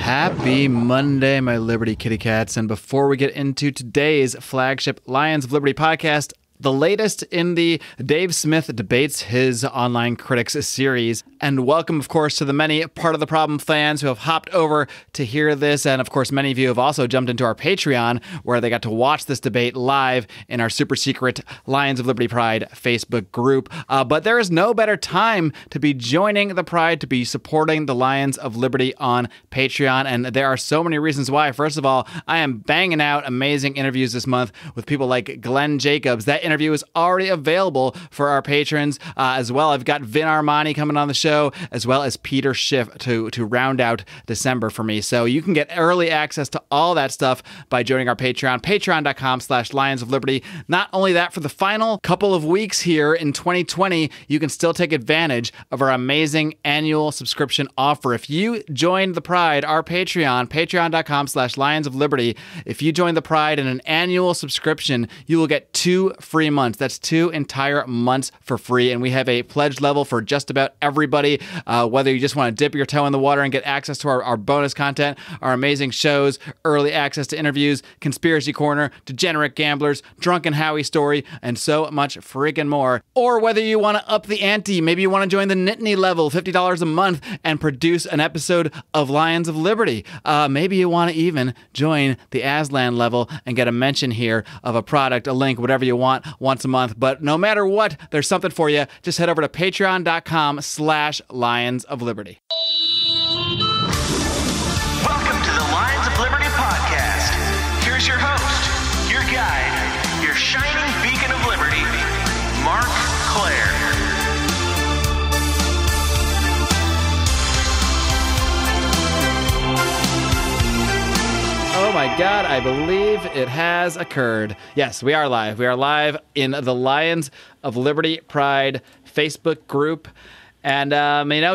Happy Monday, my Liberty kitty cats. And before we get into today's flagship Lions of Liberty podcast, the latest in the Dave Smith Debates His Online Critics series. And welcome, of course, to the many Part of the Problem fans who have hopped over to hear this. And, of course, many of you have also jumped into our Patreon, where they got to watch this debate live in our super secret Lions of Liberty Pride Facebook group. But there is no better time to be joining the Pride, to be supporting the Lions of Liberty on Patreon. And there are so many reasons why. First of all, I am banging out amazing interviews this month with people like Glenn Jacobs. That interview is already available for our patrons as well. I've got Vin Armani coming on the show, as well as Peter Schiff to round out December for me. So you can get early access to all that stuff by joining our Patreon, patreon.com/Lions of Liberty. Not only that, for the final couple of weeks here in 2020, you can still take advantage of our amazing annual subscription offer. If you join the Pride, our Patreon, patreon.com/Lions of Liberty, if you join the Pride in an annual subscription, you will get 2 free months. That's 2 entire months for free. And we have a pledge level for just about everybody, whether you just want to dip your toe in the water and get access to our bonus content, our amazing shows, early access to interviews, Conspiracy Corner, Degenerate Gamblers, Drunken Howie Story, and so much freaking more. Or whether you want to up the ante, maybe you want to join the Nittany level, $50 a month, and produce an episode of Lions of Liberty. Maybe you want to even join the Aslan level and get a mention here of a product, a link, whatever you want, once a month. But no matter what, there's something for you. Just head over to patreon.com/Lions of Liberty. Welcome to the Lions of Liberty podcast. Here's your host, your guide, your shining beacon of liberty, Mark Claire. Oh my God, I believe it has occurred. Yes, we are live. We are live in the Lions of Liberty Pride Facebook group. And,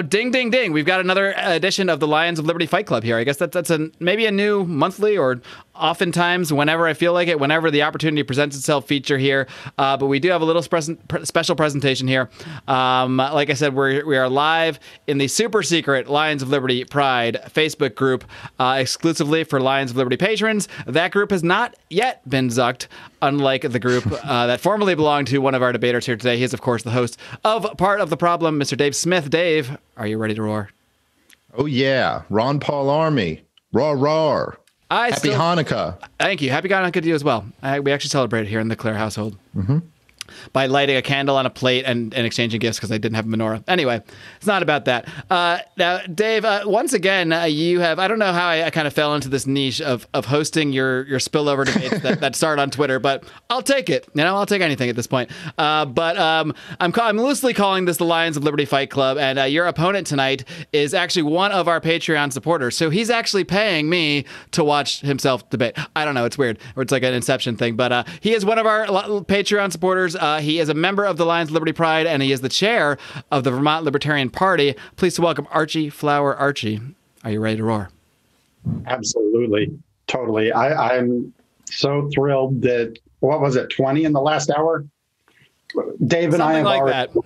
ding, ding, ding. We've got another edition of the Lions of Liberty Fight Club here. I guess that's maybe a new monthly or oftentimes whenever I feel like it, whenever the opportunity presents itself feature here. But we do have a little special presentation here. Like I said, we are live in the super secret Lions of Liberty Pride Facebook group exclusively for Lions of Liberty patrons. That group has not yet been zucked, unlike the group that formerly belonged to one of our debaters here today. He is, of course, the host of Part of the Problem, Mr. Dave Smith. Dave, are you ready to roar? Oh, yeah. Ron Paul Army. Roar, roar. Happy Hanukkah. Thank you. Happy Hanukkah to you as well. We actually celebrate it here in the Claire household. Mm-hmm. By lighting a candle on a plate and exchanging gifts because I didn't have a menorah. Anyway, it's not about that. Now, Dave, once again, you have, I don't know how I kind of fell into this niche of hosting your spillover debates that start on Twitter, but I'll take it. I'll take anything at this point. But I'm loosely calling this the Lions of Liberty Fight Club, and your opponent tonight is actually one of our Patreon supporters. So he's actually paying me to watch himself debate. I don't know. It's weird. Or it's like an Inception thing. But he is one of our Patreon supporters. He is a member of the Lions of Liberty Pride, and he is the chair of the Vermont Libertarian Party. Pleased to welcome Archie Flower. Archie, are you ready to roar? Absolutely. Totally. I'm so thrilled that, what was it, 20 in the last hour? Dave and Something I have like already, that.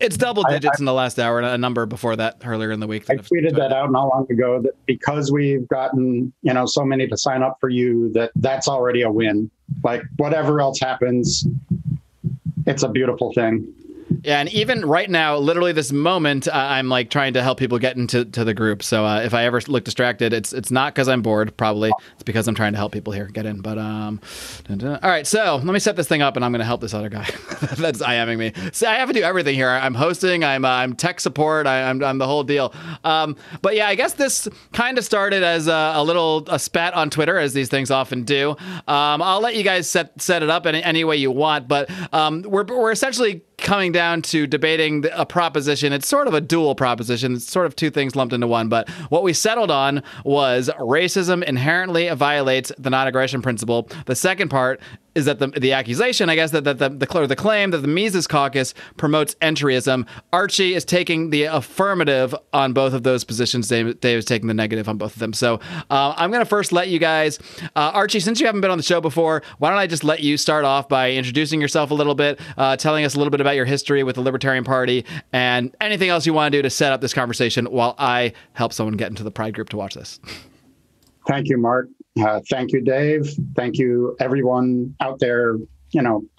It's double digits in the last hour, and a number before that earlier in the week. I tweeted that out not long ago, that because we've gotten, so many to sign up for you, that's already a win. Like, whatever else happens, it's a beautiful thing. Yeah, and even right now, literally this moment, I'm like trying to help people get into the group. So if I ever look distracted, it's not because I'm bored. Probably it's because I'm trying to help people here get in. But all right, so let me set this thing up, and I'm going to help this other guy that's IMing me. See, I have to do everything here. I'm hosting. I'm tech support. I'm the whole deal. But yeah, I guess this kind of started as a spat on Twitter, as these things often do. I'll let you guys set it up any way you want. But we're essentially coming down to debating a proposition. It's sort of a dual proposition. It's sort of two things lumped into one. But what we settled on was racism inherently violates the non-aggression principle. The second part is that the accusation, I guess, that the claim that the Mises Caucus promotes entryism. Archie is taking the affirmative on both of those positions. Dave is taking the negative on both of them. So I'm going to first let you guys, Archie, since you haven't been on the show before, why don't I just let you start off by introducing yourself a little bit, telling us a little bit about your history with the Libertarian Party, and anything else you want to do to set up this conversation while I help someone get into the Pride group to watch this. Thank you, Mark. Thank you, Dave. Thank you, everyone out there,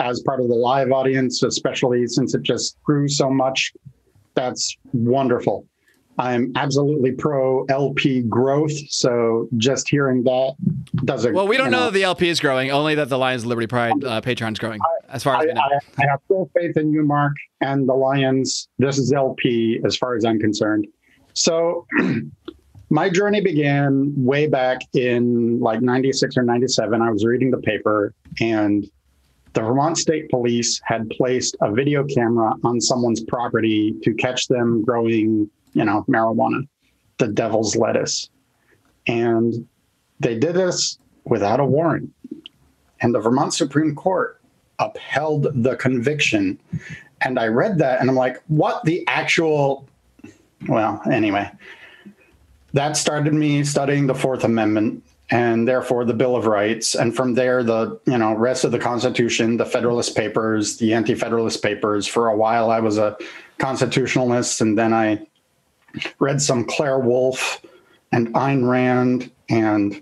as part of the live audience, especially since it just grew so much. That's wonderful. I'm absolutely pro LP growth. So just hearing that doesn't. Well, we don't know that the LP is growing, only that the Lions of Liberty Pride Patreon is growing, as far as we know. I have full faith in you, Mark, and the Lions. This is LP as far as I'm concerned. So my journey began way back in like 96 or 97. I was reading the paper, and the Vermont State Police had placed a video camera on someone's property to catch them growing, marijuana, the devil's lettuce. And they did this without a warrant. And the Vermont Supreme Court upheld the conviction. And I read that and I'm like, what the actual, well, anyway. That started me studying the Fourth Amendment and therefore the Bill of Rights. And from there, the rest of the Constitution, the Federalist Papers, the Anti-Federalist Papers. For a while, I was a constitutionalist, and then I read some Claire Wolfe and Ayn Rand and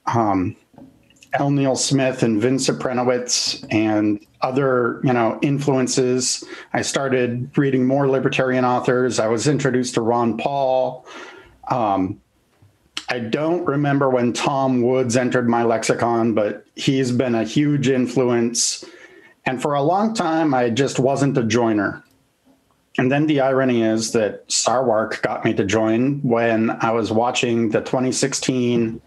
L. Neil Smith and Vincent Prenowitz and other, influences. I started reading more libertarian authors. I was introduced to Ron Paul. I don't remember when Tom Woods entered my lexicon, but he's been a huge influence. And for a long time, I just wasn't a joiner. And then the irony is that Sarwark got me to join when I was watching the 2016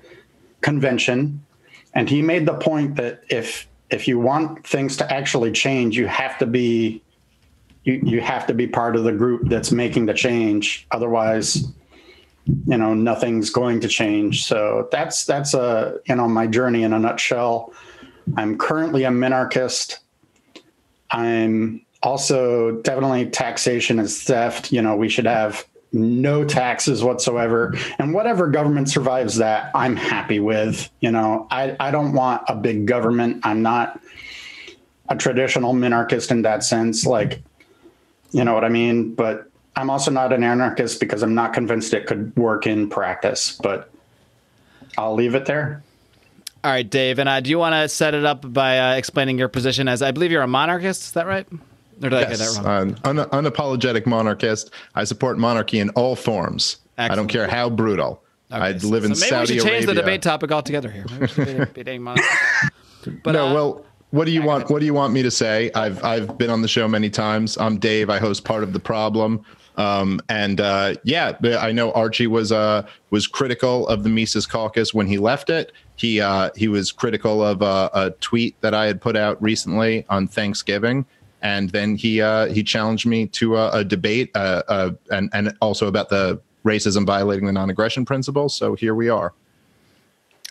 convention. And he made the point that if you want things to actually change, you have to be part of the group that's making the change. Otherwise, nothing's going to change. So that's my journey in a nutshell. I'm currently a minarchist. I'm also definitely taxation is theft. We should have no taxes whatsoever. And whatever government survives that, I'm happy with. I don't want a big government. I'm not a traditional minarchist in that sense. Like, you know what I mean? But I'm also not an anarchist because I'm not convinced it could work in practice, but I'll leave it there. All right, Dave. And do you want to set it up by explaining your position as, I believe you're a monarchist, is that right? Or did I get that wrong? Unapologetic monarchist. I support monarchy in all forms. Excellent. I don't care how brutal. Okay, I live in Saudi Arabia. Maybe we should change the debate topic altogether here. Maybe we should be debating monarchy. But, what do you want? What do you want me to say? I've been on the show many times. I'm Dave. I host Part of the Problem. I know Archie was critical of the Mises Caucus when he left it. He was critical of a tweet that I had put out recently on Thanksgiving, and then he challenged me to a debate and also about the racism violating the non-aggression principle. So here we are.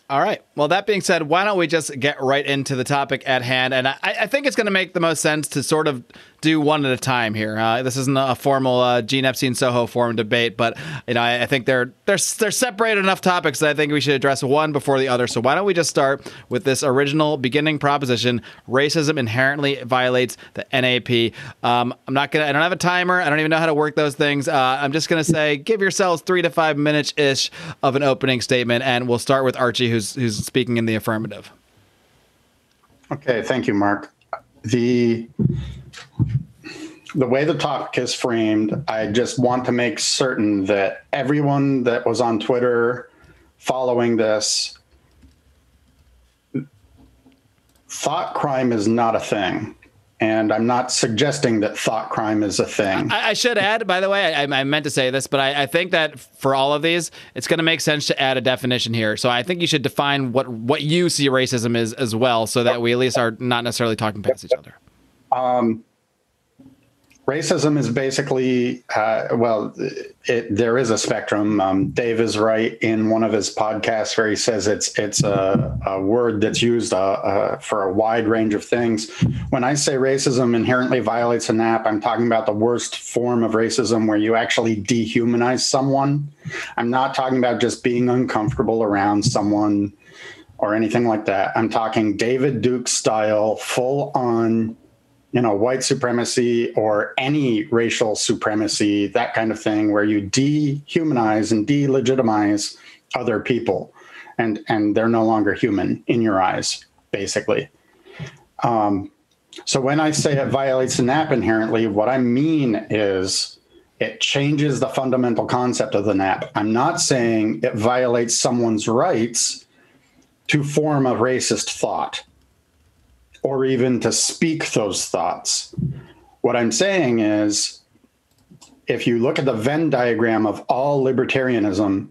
All right. Well, that being said, why don't we just get right into the topic at hand? And I think it's going to make the most sense to sort of do one at a time here. This isn't a formal Gene Epstein Soho forum debate, but I think they're separated enough topics that I think we should address one before the other. So why don't we just start with this original beginning proposition: racism inherently violates the NAP. I don't have a timer. I don't even know how to work those things. I'm just going to say, give yourselves 3 to 5 minutes ish of an opening statement, and we'll start with Archie, who's speaking in the affirmative. Okay, thank you, Mark. The way the topic is framed, I just want to make certain that everyone that was on Twitter following this, thought crime is not a thing. And I'm not suggesting that thought crime is a thing. I should add, by the way, I meant to say this, but I think that for all of these, it's going to make sense to add a definition here. So I think you should define what you see racism is as well, so that we at least are not necessarily talking past each other. Racism is basically, there is a spectrum. Dave is right in one of his podcasts where he says it's a word that's used for a wide range of things. When I say racism inherently violates a NAP, I'm talking about the worst form of racism where you actually dehumanize someone. I'm not talking about just being uncomfortable around someone or anything like that. I'm talking David Duke style, full on, white supremacy or any racial supremacy, that kind of thing, where you dehumanize and delegitimize other people, and they're no longer human in your eyes, basically. So when I say it violates the NAP inherently, what I mean is it changes the fundamental concept of the NAP. I'm not saying it violates someone's rights to form a racist thought, or even to speak those thoughts. What I'm saying is, if you look at the Venn diagram of all libertarianism,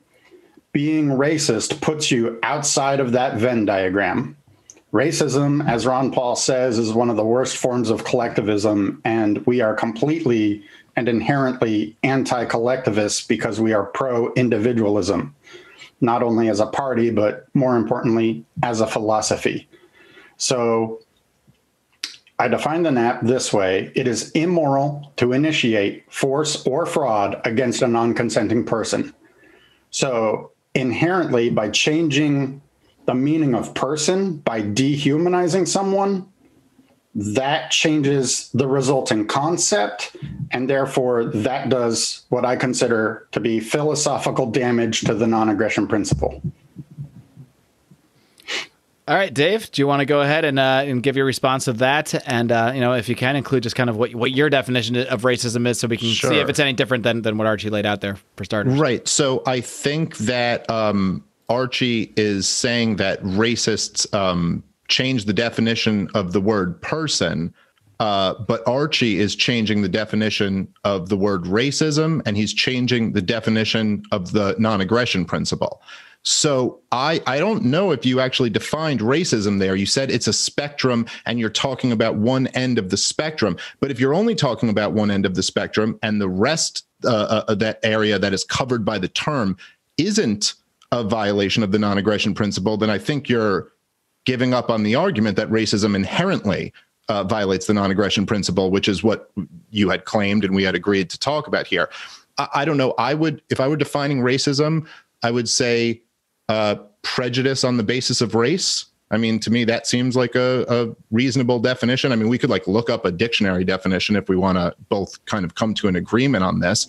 being racist puts you outside of that Venn diagram. Racism, as Ron Paul says, is one of the worst forms of collectivism, and we are completely and inherently anti-collectivist because we are pro-individualism, not only as a party, but more importantly, as a philosophy. So I define the NAP this way: it is immoral to initiate force or fraud against a non-consenting person. So inherently, by changing the meaning of person, by dehumanizing someone, that changes the resulting concept, and therefore that does what I consider to be philosophical damage to the non-aggression principle. All right, Dave, do you want to go ahead and give your response to that? And, if you can, include just kind of what your definition of racism is, so we can see if it's any different than what Archie laid out there for starters. Right. So I think that Archie is saying that racists change the definition of the word person, but Archie is changing the definition of the word racism, and he's changing the definition of the non-aggression principle. So I don't know if you actually defined racism there. You said it's a spectrum and you're talking about one end of the spectrum. But if you're only talking about one end of the spectrum and the rest of that area that is covered by the term isn't a violation of the non-aggression principle, then I think you're giving up on the argument that racism inherently violates the non-aggression principle, which is what you had claimed and we had agreed to talk about here. I don't know. If I were defining racism, I would say prejudice on the basis of race. I mean, to me, that seems like a reasonable definition. I mean, we could look up a dictionary definition if we want to both kind of come to an agreement on this.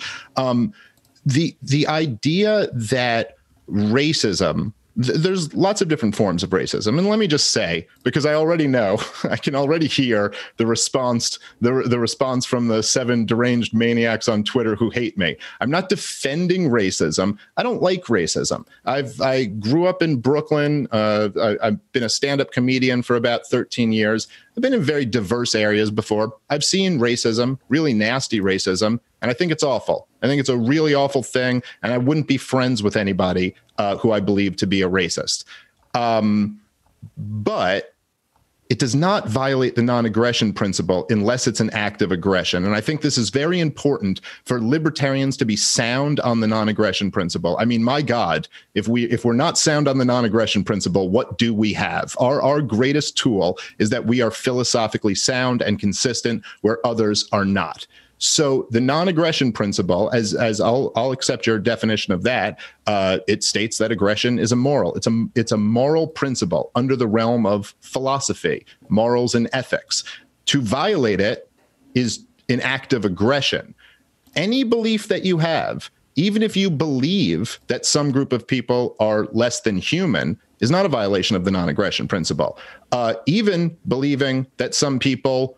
The idea that racism, there's lots of different forms of racism. And let me just say, because I already know, I can already hear the response from the 7 deranged maniacs on Twitter who hate me. I'm not defending racism. I don't like racism. I grew up in Brooklyn. I've been a stand-up comedian for about 13 years. I've been in very diverse areas before. I've seen racism, really nasty racism, and I think it's awful. I think it's a really awful thing, and I wouldn't be friends with anybody who I believe to be a racist. But it does not violate the non-aggression principle unless it's an act of aggression. And I think this is very important for libertarians to be sound on the non-aggression principle. I mean, my God, if we're not sound on the non-aggression principle, what do we have? Our greatest tool is that we are philosophically sound and consistent where others are not. So the non-aggression principle, as I'll accept your definition of that, it states that aggression is immoral. It's a moral principle under the realm of philosophy, morals, and ethics. To violate it is an act of aggression. Any belief that you have, even if you believe that some group of people are less than human, is not a violation of the non-aggression principle. Even believing that some people,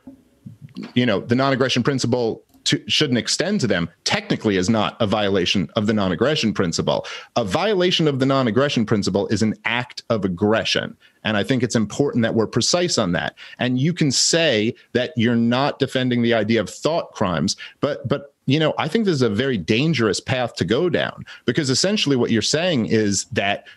the non-aggression principle shouldn't extend to them, technically is not a violation of the non-aggression principle. A violation of the non-aggression principle is an act of aggression. And I think it's important that we're precise on that. And you can say that you're not defending the idea of thought crimes, but I think this is a very dangerous path to go down, because essentially what you're saying is that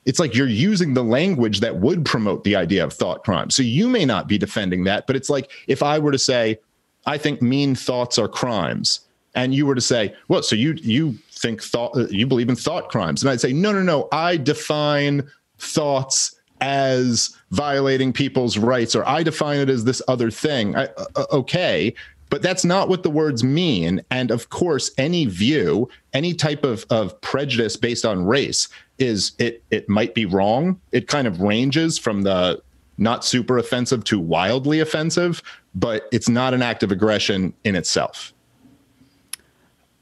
it's like you're using the language that would promote the idea of thought crime. So you may not be defending that, but it's like if I were to say, I think mean thoughts are crimes. And you were to say, well, so you think you believe in thought crimes. And I'd say, no. I define thoughts as violating people's rights, or I define it as this other thing. Okay. But that's not what the words mean. And of course, any view, any type of prejudice based on race it might be wrong. It kind of ranges from the not super offensive to wildly offensive, but it's not an act of aggression in itself.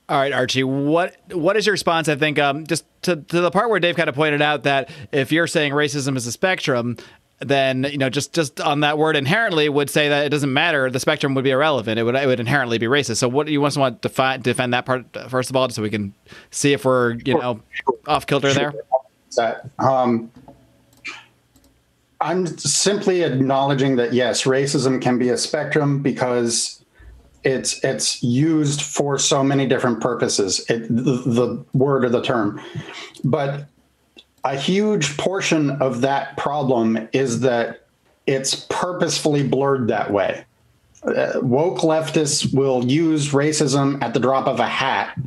All right, Archie, what is your response? I think just to the part where Dave kind of pointed out that if you're saying racism is a spectrum, then, just on that word inherently would say that it doesn't matter. The spectrum would be irrelevant. It would inherently be racist. So what do you want to defend that part first of all, just so we can see if we're, off kilter there? I'm simply acknowledging that, yes, racism can be a spectrum because it's used for so many different purposes, the word or the term. But a huge portion of that problem is that it's purposefully blurred that way. Woke leftists will use racism at the drop of a hat,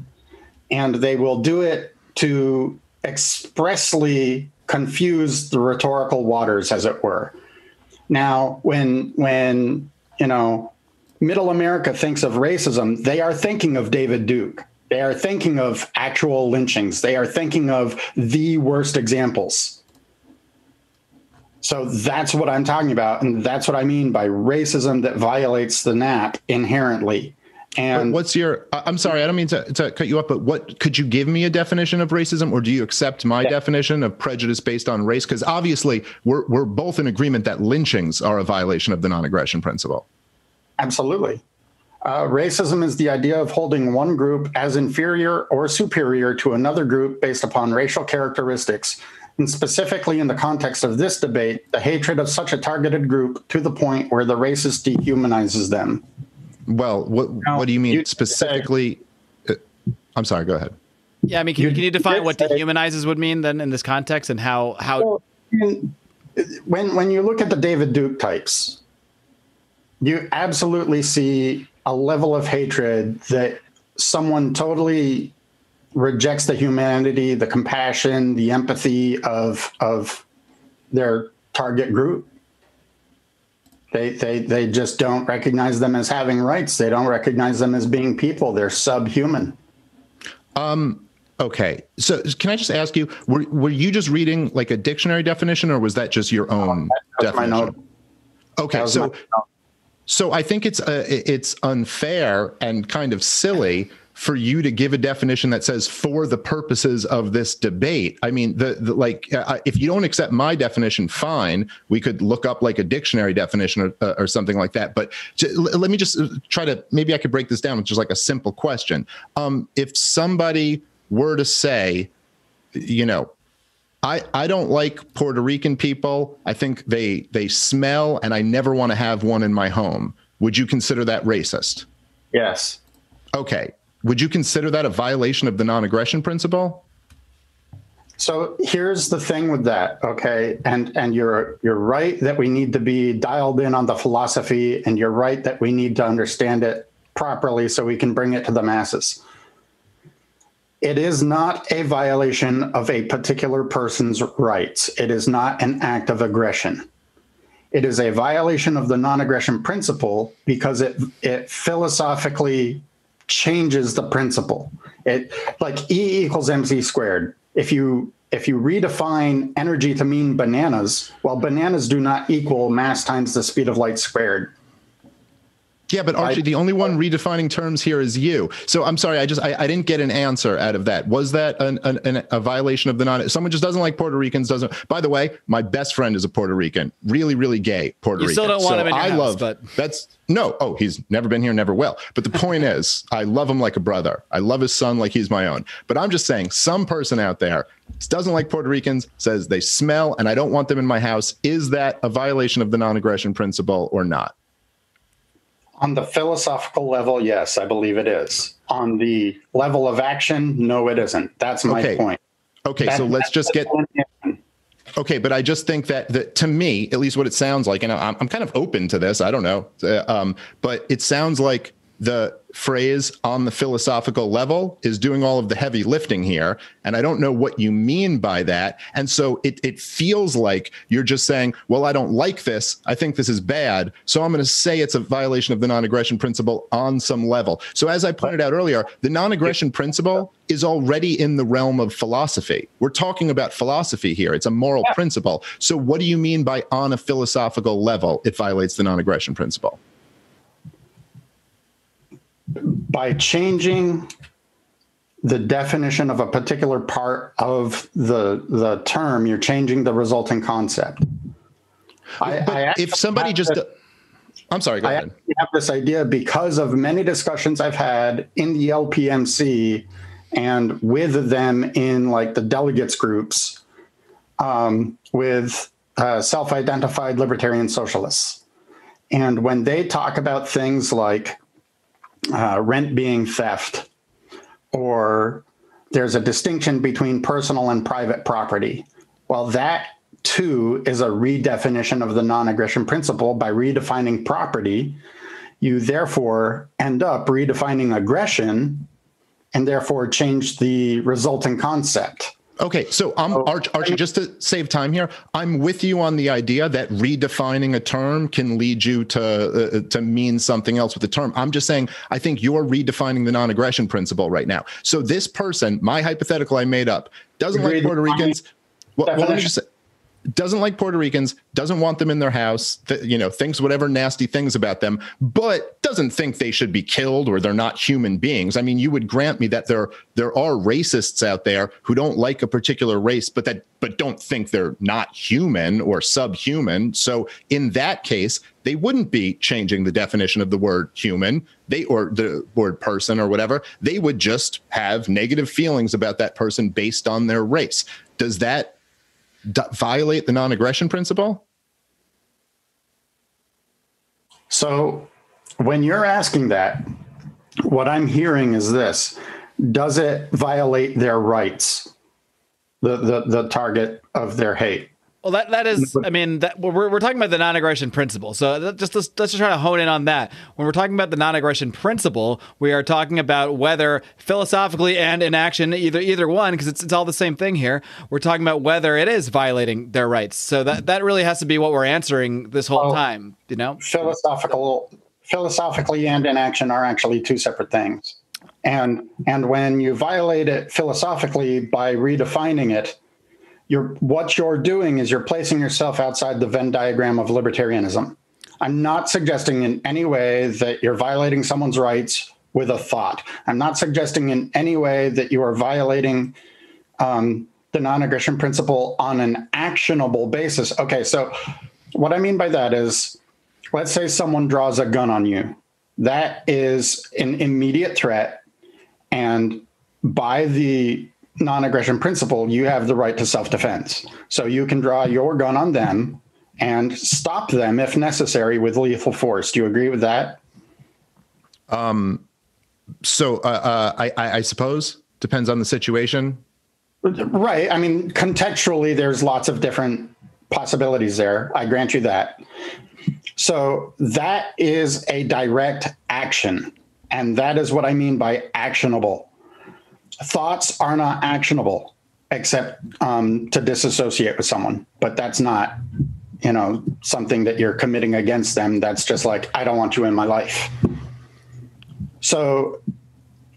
and they will do it to expressly confuse the rhetorical waters, as it were. Now, when Middle America thinks of racism, they are thinking of David Duke. They are thinking of actual lynchings. They are thinking of the worst examples. So that's what I'm talking about. And that's what I mean by racism that violates the NAP inherently. And what's your, I'm sorry, I don't mean to cut you up, but could you give me a definition of racism, or do you accept my definition of prejudice based on race? Because obviously we're both in agreement that lynchings are a violation of the non-aggression principle. Absolutely. Racism is the idea of holding one group as inferior or superior to another group based upon racial characteristics, and specifically in the context of this debate, the hatred of such a targeted group to the point where the racist dehumanizes them. Well, what do you mean specifically? I'm sorry, go ahead. Yeah, I mean, can you define what dehumanizes would mean then in this context, and how? Well, when you look at the David Duke types, you absolutely see a level of hatred that someone totally rejects the humanity, the compassion, the empathy of their target group. They just don't recognize them as having rights. They don't recognize them as being people. They're subhuman. Okay. So can I just ask you, were you just reading like a dictionary definition, or was that just your own definition? My note. Okay. So I think it's unfair and kind of silly for you to give a definition that says for the purposes of this debate. I mean, if you don't accept my definition, fine, we could look up like a dictionary definition or something like that. But let me just try to, maybe I could break this down with just like a simple question. If somebody were to say, I don't like Puerto Rican people. I think they smell, and I never want to have one in my home. Would you consider that racist? Yes. Okay. Would you consider that a violation of the non-aggression principle? So here's the thing with that, okay? And you're right that we need to be dialed in on the philosophy, and you're right that we need to understand it properly so we can bring it to the masses. It is not a violation of a particular person's rights. It is not an act of aggression. It is a violation of the non-aggression principle because it philosophically changes the principle. It, like E equals mc squared. If you redefine energy to mean bananas, well, bananas do not equal mass times the speed of light squared. Yeah, but Archie, the only one redefining terms here is you. So I'm sorry, I didn't get an answer out of that. Was that a violation of the non? Someone just doesn't like Puerto Ricans. Doesn't. By the way, my best friend is a Puerto Rican, really, really gay Puerto Rican. You still don't want him in your house, but that's no. Oh, he's never been here, never will. But the point is, I love him like a brother. I love his son like he's my own. But I'm just saying, some person out there doesn't like Puerto Ricans, says they smell, and I don't want them in my house. Is that a violation of the non-aggression principle or not? On the philosophical level, yes, I believe it is. On the level of action, no, it isn't. That's my point. Okay, so let's just get... Okay, but I just think that to me, at least what it sounds like, and I'm kind of open to this, I don't know, but it sounds like the phrase on the philosophical level is doing all of the heavy lifting here. And I don't know what you mean by that. And so it feels like you're just saying, well, I don't like this. I think this is bad. So I'm going to say it's a violation of the non-aggression principle on some level. So as I pointed out earlier, the non-aggression principle is already in the realm of philosophy. We're talking about philosophy here. It's a moral principle. So what do you mean by on a philosophical level, it violates the non-aggression principle? By changing the definition of a particular part of the term, you're changing the resulting concept. If somebody just... I'm sorry, go ahead. I have this idea because of many discussions I've had in the LPMC and with them in like the delegates groups with self-identified libertarian socialists. And when they talk about things like rent being theft, or there's a distinction between personal and private property. Well, that too is a redefinition of the non-aggression principle. By redefining property, you therefore end up redefining aggression and therefore change the resulting concept. Okay, so Archie, just to save time here, I'm with you on the idea that redefining a term can lead you to mean something else with the term. I'm just saying, I think you're redefining the non-aggression principle right now. So this person, my hypothetical I made up, doesn't like Puerto Ricans. Well, let me just say, doesn't like Puerto Ricans, doesn't want them in their house, thinks whatever nasty things about them, but doesn't think they should be killed or they're not human beings. I mean, you would grant me that there are racists out there who don't like a particular race, but don't think they're not human or subhuman. So in that case, they wouldn't be changing the definition of the word human, or the word person or whatever. They would just have negative feelings about that person based on their race. Does that violate the non-aggression principle? So when you're asking that, what I'm hearing is this: does it violate their rights, the target of their hate? Well, that is, I mean, we're talking about the non-aggression principle. So let's just try to hone in on that. When we're talking about the non-aggression principle, we are talking about whether philosophically and in action, either one, because it's all the same thing here. We're talking about whether it is violating their rights. So that really has to be what we're answering this whole time. Philosophically and in action are actually two separate things. And when you violate it philosophically by redefining it, what you're doing is you're placing yourself outside the Venn diagram of libertarianism. I'm not suggesting in any way that you're violating someone's rights with a thought. I'm not suggesting in any way that you are violating the non-aggression principle on an actionable basis. Okay, so what I mean by that is, let's say someone draws a gun on you. That is an immediate threat, and by the non-aggression principle, you have the right to self-defense. So you can draw your gun on them and stop them if necessary with lethal force. Do you agree with that? I suppose depends on the situation. Right. I mean, contextually, there's lots of different possibilities there. I grant you that. So that is a direct action. And that is what I mean by actionable. Thoughts are not actionable except to disassociate with someone, but that's not, something that you're committing against them. That's just like, I don't want you in my life. So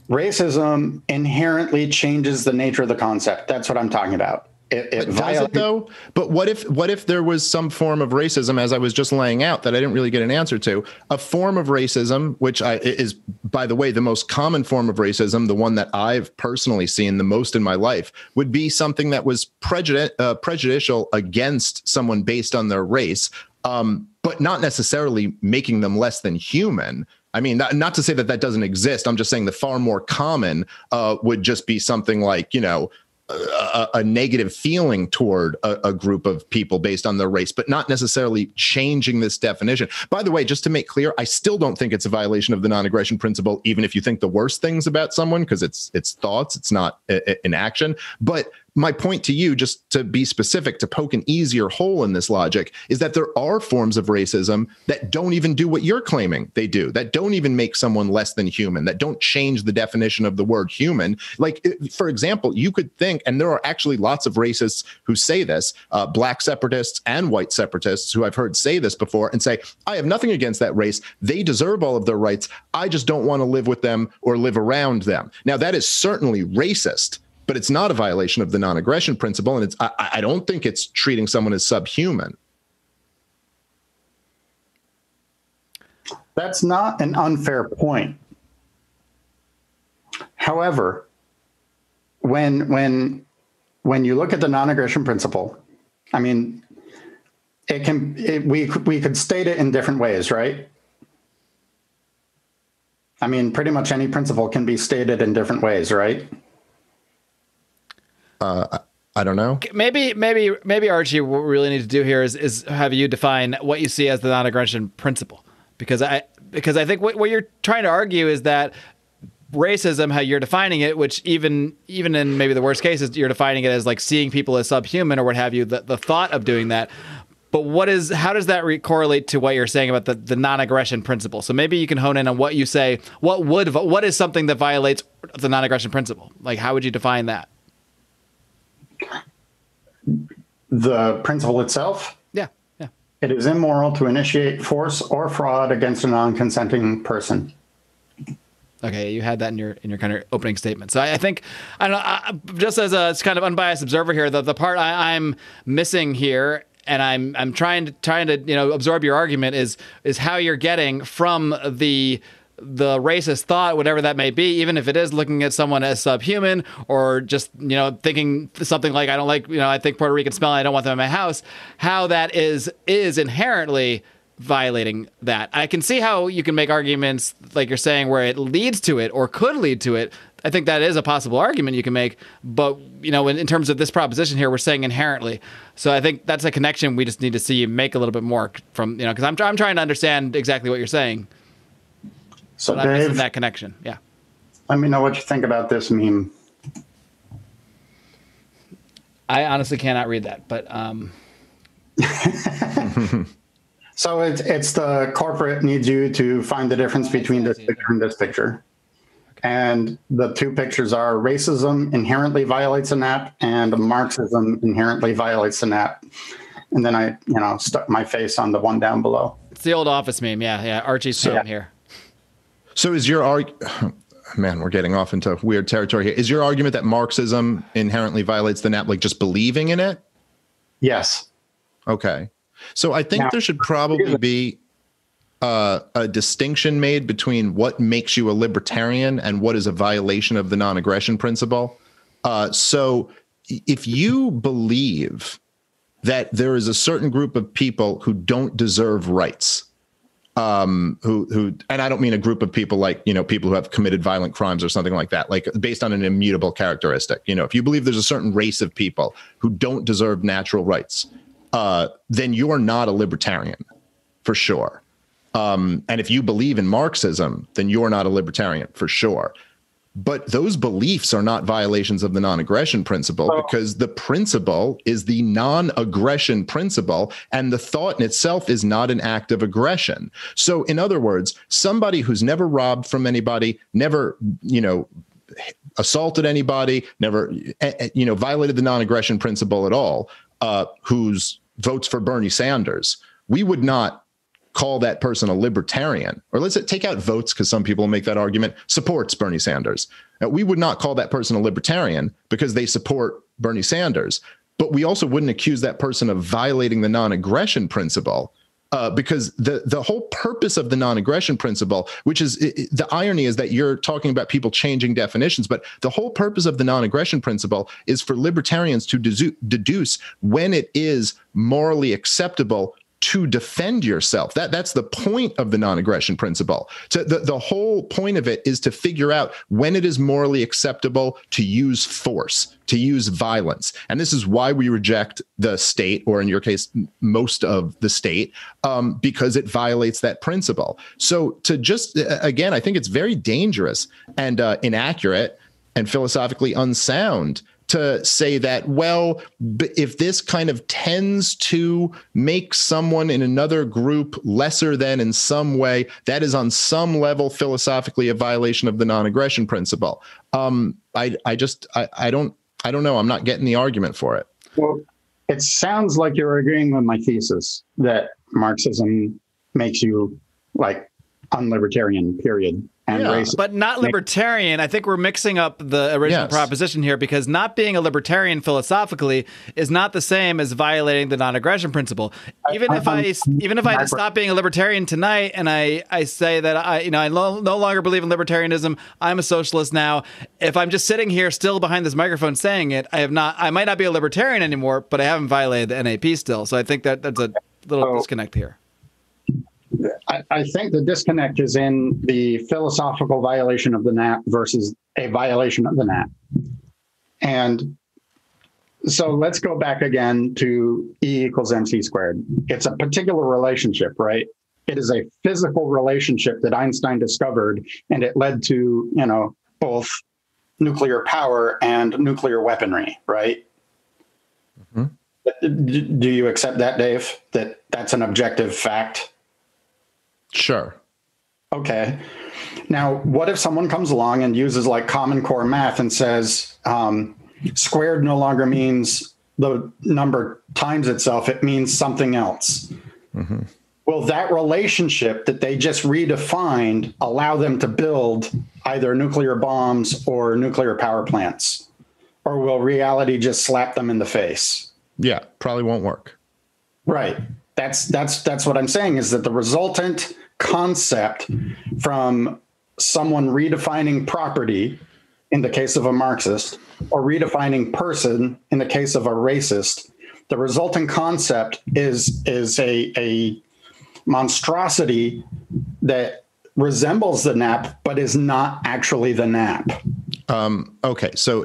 racism inherently changes the nature of the concept. That's what I'm talking about. Does it though? But what if there was some form of racism, as I was just laying out, that I didn't really get an answer to? A form of racism, which is, by the way, the most common form of racism, the one that I've personally seen the most in my life, would be something that was prejudicial against someone based on their race, but not necessarily making them less than human. I mean, not to say that doesn't exist. I'm just saying the far more common would just be something like, a negative feeling toward a group of people based on their race, but not necessarily changing this definition. By the way, just to make clear, I still don't think it's a violation of the non-aggression principle, even if you think the worst things about someone, because it's thoughts, it's not an action. But my point to you, just to be specific, to poke an easier hole in this logic, is that there are forms of racism that don't even do what you're claiming they do, that don't even make someone less than human, that don't change the definition of the word human. Like, for example, you could think, and there are actually lots of racists who say this, black separatists and white separatists who I've heard say this before and say, I have nothing against that race. They deserve all of their rights. I just don't want to live with them or live around them. Now, that is certainly racist, but it's not a violation of the non-aggression principle, and I don't think it's treating someone as subhuman. That's not an unfair point. However, when you look at the non-aggression principle, I mean, we could state it in different ways, right? I mean, pretty much any principle can be stated in different ways, right? I don't know. Maybe Archie, what we really need to do here is have you define what you see as the non-aggression principle, because I think what you're trying to argue is that racism, how you're defining it, which even in maybe the worst cases, you're defining it as like seeing people as subhuman or what have you, the thought of doing that. But how does that correlate to what you're saying about the non-aggression principle? So maybe you can hone in on what you say. What is something that violates the non-aggression principle? Like, how would you define that? The principle itself? Yeah. It is immoral to initiate force or fraud against a non-consenting person. Okay, you had that in your kind of opening statement. So I think, I don't know, just as a kind of unbiased observer here, the part I'm missing here, and I'm trying to absorb your argument, is how you're getting from the racist thought, whatever that may be, even if it is looking at someone as subhuman or just, thinking something like, I don't like, I think Puerto Rican smell, I don't want them in my house, how that is inherently violating that. I can see how you can make arguments, like you're saying, where it leads to it or could lead to it. I think that is a possible argument you can make. But, in terms of this proposition here, we're saying inherently. So I think that's a connection we just need to see you make a little bit more from, because I'm trying to understand exactly what you're saying. So but I'm missing Dave, that connection. Yeah. Let me know what you think about this meme. I honestly cannot read that, but So it's the corporate needs you to find the difference between this picture and this picture. And the two pictures are racism inherently violates an app and Marxism inherently violates an app. And then I, stuck my face on the one down below. It's the old Office meme. Yeah. Archie's film here. So is your man, we're getting off into weird territory here. Is your argument that Marxism inherently violates the NAP, like just believing in it? Yes. Okay. So I think there should probably be a distinction made between what makes you a libertarian and what is a violation of the non-aggression principle. So if you believe that there is a certain group of people who don't deserve rights, who, and I don't mean a group of people like, people who have committed violent crimes or something like that, like based on an immutable characteristic. If you believe there's a certain race of people who don't deserve natural rights, then you're not a libertarian for sure. And if you believe in Marxism, then you're not a libertarian for sure. But those beliefs are not violations of the non-aggression principle because the principle is the non-aggression principle, and the thought in itself is not an act of aggression. So in other words, somebody who's never robbed from anybody, never, assaulted anybody, never, violated the non-aggression principle at all, who's votes for Bernie Sanders, we would not call that person a libertarian, or let's take out votes because some people make that argument, supports Bernie Sanders. We would not call that person a libertarian because they support Bernie Sanders. But we also wouldn't accuse that person of violating the non-aggression principle because the whole purpose of the non-aggression principle, which is the irony is that you're talking about people changing definitions, but the whole purpose of the non-aggression principle is for libertarians to deduce when it is morally acceptable to defend yourself. That's the point of the non-aggression principle. The whole point of it is to figure out when it is morally acceptable to use force, to use violence. And this is why we reject the state, or in your case, most of the state, because it violates that principle. So to just, again, I think it's very dangerous and inaccurate and philosophically unsound to say that, well, if this kind of tends to make someone in another group lesser than in some way, that is on some level philosophically a violation of the non-aggression principle. I don't know. I'm not getting the argument for it. Well, it sounds like you're agreeing with my thesis that Marxism makes you like unlibertarian, period. And racist. But not libertarian. I think we're mixing up the original proposition here, because not being a libertarian philosophically is not the same as violating the non-aggression principle. Even if I stop being a libertarian tonight and I say that I no longer believe in libertarianism, I'm a socialist now. If I'm just sitting here still behind this microphone saying it, I might not be a libertarian anymore, but I haven't violated the NAP still. So I think that's a little disconnect here. I think the disconnect is in the philosophical violation of the NAP versus a violation of the NAP. And so let's go back again to E equals MC squared. It's a particular relationship, right? It is a physical relationship that Einstein discovered, and it led to, both nuclear power and nuclear weaponry, right? Mm-hmm. Do you accept that, Dave, that that's an objective fact? Sure. Okay. Now, what if someone comes along and uses like Common Core math and says squared no longer means the number times itself, it means something else? Mm-hmm. Will that relationship that they just redefined allow them to build either nuclear bombs or nuclear power plants? Or will reality just slap them in the face? Yeah, probably won't work. Right. That's what I'm saying, is that the resultant concept from someone redefining property in the case of a Marxist, or redefining person in the case of a racist, the resulting concept is a monstrosity that resembles the NAP, but is not actually the NAP. Okay, so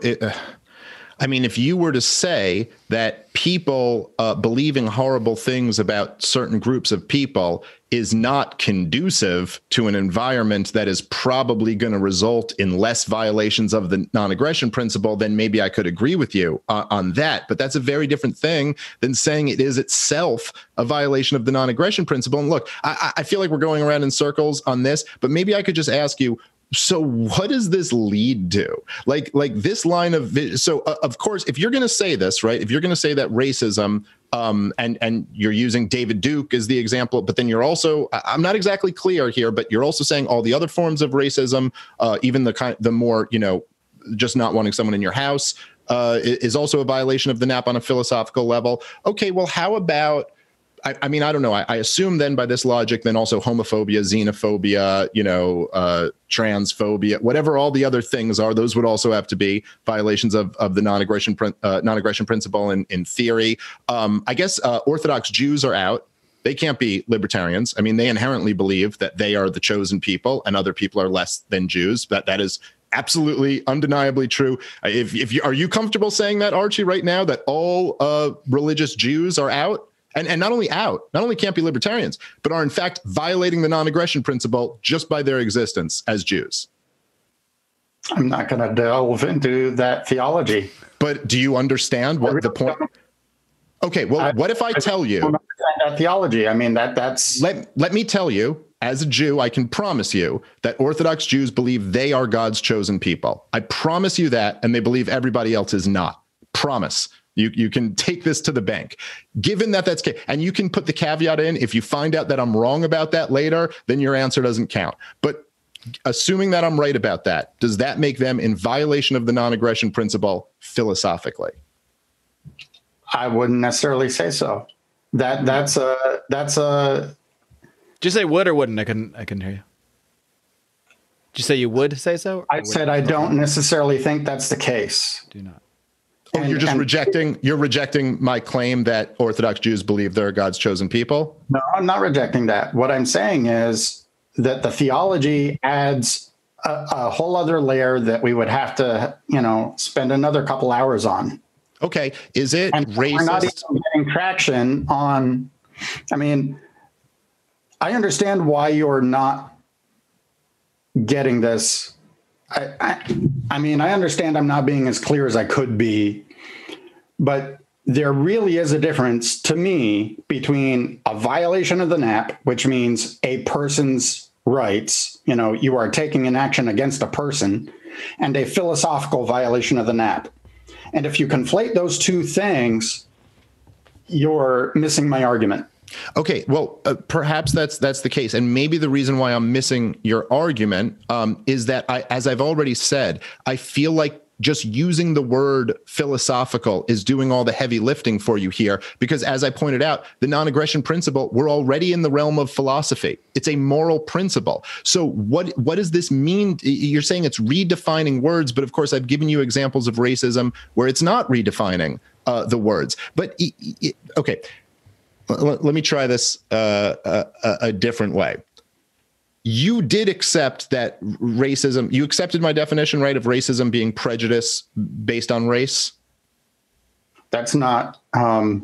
if you were to say that people believing horrible things about certain groups of people is not conducive to an environment that is probably going to result in less violations of the non-aggression principle, then maybe I could agree with you on that. But that's a very different thing than saying it is itself a violation of the non-aggression principle. And look, I feel like we're going around in circles on this, but maybe I could just ask you, so what does this lead to? Like this line of, so of course, if you're going to say this, right, if you're going to say that racism, and you're using David Duke as the example, but then you're also, I'm not exactly clear here, but you're also saying all the other forms of racism, even the more, just not wanting someone in your house, is also a violation of the NAP on a philosophical level. Okay, well, how about, I don't know. I assume then by this logic, then also homophobia, xenophobia, transphobia, whatever all the other things are, those would also have to be violations of the non-aggression principle in theory. I guess Orthodox Jews are out. They can't be libertarians. I mean, they inherently believe that they are the chosen people and other people are less than Jews. That is absolutely undeniably true. Are you comfortable saying that, Archie, right now, that all religious Jews are out? And not only can't be libertarians, but are in fact violating the non-aggression principle just by their existence as Jews? I'm not going to delve into that theology. But do you understand what the point? Okay, well, what if I tell you that theology? I mean, that's. Let me tell you, as a Jew, I can promise you that Orthodox Jews believe they are God's chosen people. I promise you that, and they believe everybody else is not. Promise. You can take this to the bank. Given that that's case, and you can put the caveat in, if you find out that I'm wrong about that later, then your answer doesn't count. But assuming that I'm right about that, does that make them in violation of the non-aggression principle philosophically? I wouldn't necessarily say so. That's a. Did you say would or wouldn't? I couldn't hear you. Did you say you would say so? I said I don't necessarily think that's the case. Do not. Oh, you're rejecting my claim that Orthodox Jews believe they're God's chosen people? No, I'm not rejecting that. What I'm saying is that the theology adds a whole other layer that we would have to, spend another couple hours on. Okay. Is it racist? We're not even getting traction on, I understand why you're not getting this. I mean, I understand I'm not being as clear as I could be, but there really is a difference to me between a violation of the NAP, which means a person's rights, you are taking an action against a person, and a philosophical violation of the NAP. And if you conflate those two things, you're missing my argument. Okay, well, perhaps that's the case. And maybe the reason why I'm missing your argument is that, as I've already said, I feel like just using the word philosophical is doing all the heavy lifting for you here, because as I pointed out, the non-aggression principle, we're already in the realm of philosophy. It's a moral principle. So what does this mean? You're saying it's redefining words, but of course I've given you examples of racism where it's not redefining the words. But okay, let me try this a different way. You did accept that racism, you accepted my definition, right, of racism being prejudice based on race? That's not out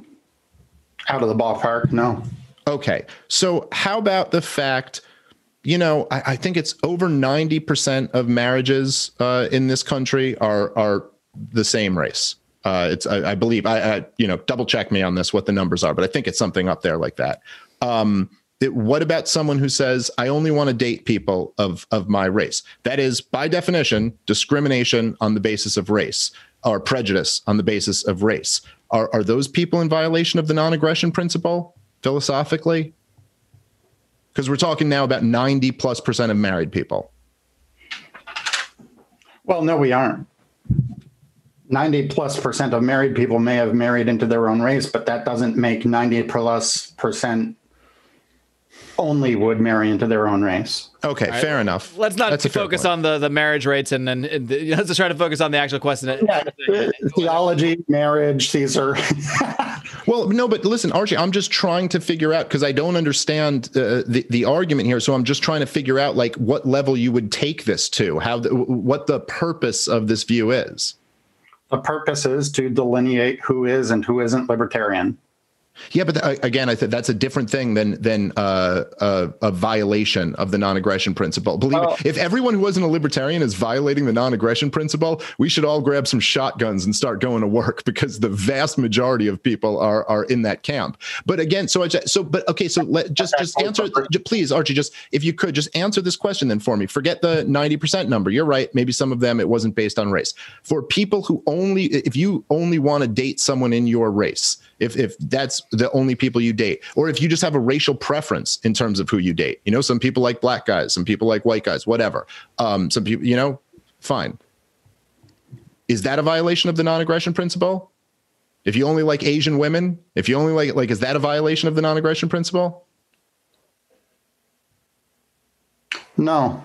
of the ballpark, no. Okay, so how about the fact, I think it's over 90% of marriages in this country are the same race. I believe, double check me on this, what the numbers are, but I think it's something up there like that. What about someone who says, I only want to date people of my race? That is, by definition, discrimination on the basis of race, or prejudice on the basis of race. Are those people in violation of the non-aggression principle, philosophically? Because we're talking now about 90+% of married people. Well, no, we aren't. 90+% of married people may have married into their own race, but that doesn't make 90+% only would marry into their own race. Okay, right, fair enough. Let's not focus on the marriage rates, and let's just try to focus on the actual question. Theology, marriage, these are... Well, no, but listen, Archie, I'm just trying to figure out, because I don't understand the argument here, so I'm just trying to figure out like what level you would take this to, what the purpose of this view is. The purpose is to delineate who is and who isn't libertarian. Yeah, but again, I think that's a different thing than a violation of the non-aggression principle. Believe me, if everyone who wasn't a libertarian is violating the non-aggression principle, we should all grab some shotguns and start going to work, because the vast majority of people are in that camp. But again, just answer, please, Archie. Just if you could just answer this question then for me. Forget the 90% number. You're right. Maybe some of them it wasn't based on race. For people who if you only want to date someone in your race, if that's the only people you date, or if you just have a racial preference in terms of who you date, some people like black guys, some people like white guys, whatever. Some people, fine. Is that a violation of the non-aggression principle? If you only like Asian women, if you only like, is that a violation of the non-aggression principle? No.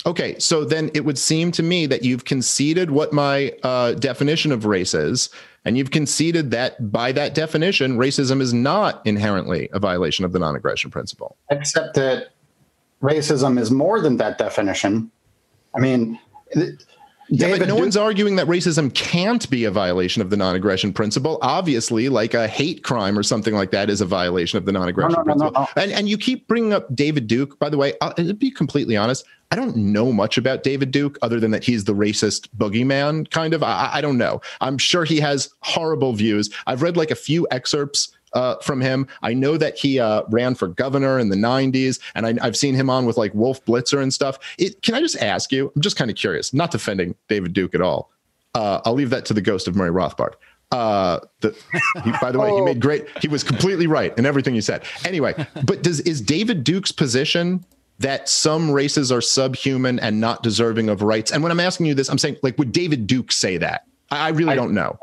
Okay, so then it would seem to me that you've conceded what my definition of race is, and you've conceded that by that definition, racism is not inherently a violation of the non-aggression principle. Except that racism is more than that definition. I mean, but no one's arguing that racism can't be a violation of the non-aggression principle. Obviously, like a hate crime or something like that is a violation of the non-aggression principle. No. And you keep bringing up David Duke. By the way, to be completely honest, I don't know much about David Duke other than that he's the racist boogeyman, kind of. I don't know. I'm sure he has horrible views. I've read like a few excerpts from him. I know that he ran for governor in the 90s, and I've seen him on with like Wolf Blitzer and stuff. Can I just ask you, I'm just kind of curious, not defending David Duke at all. I'll leave that to the ghost of Murray Rothbard. By the way, he was completely right in everything he said. Anyway, but is David Duke's position that some races are subhuman and not deserving of rights? And when I'm asking you this, I'm saying, like, would David Duke say that? I really don't know.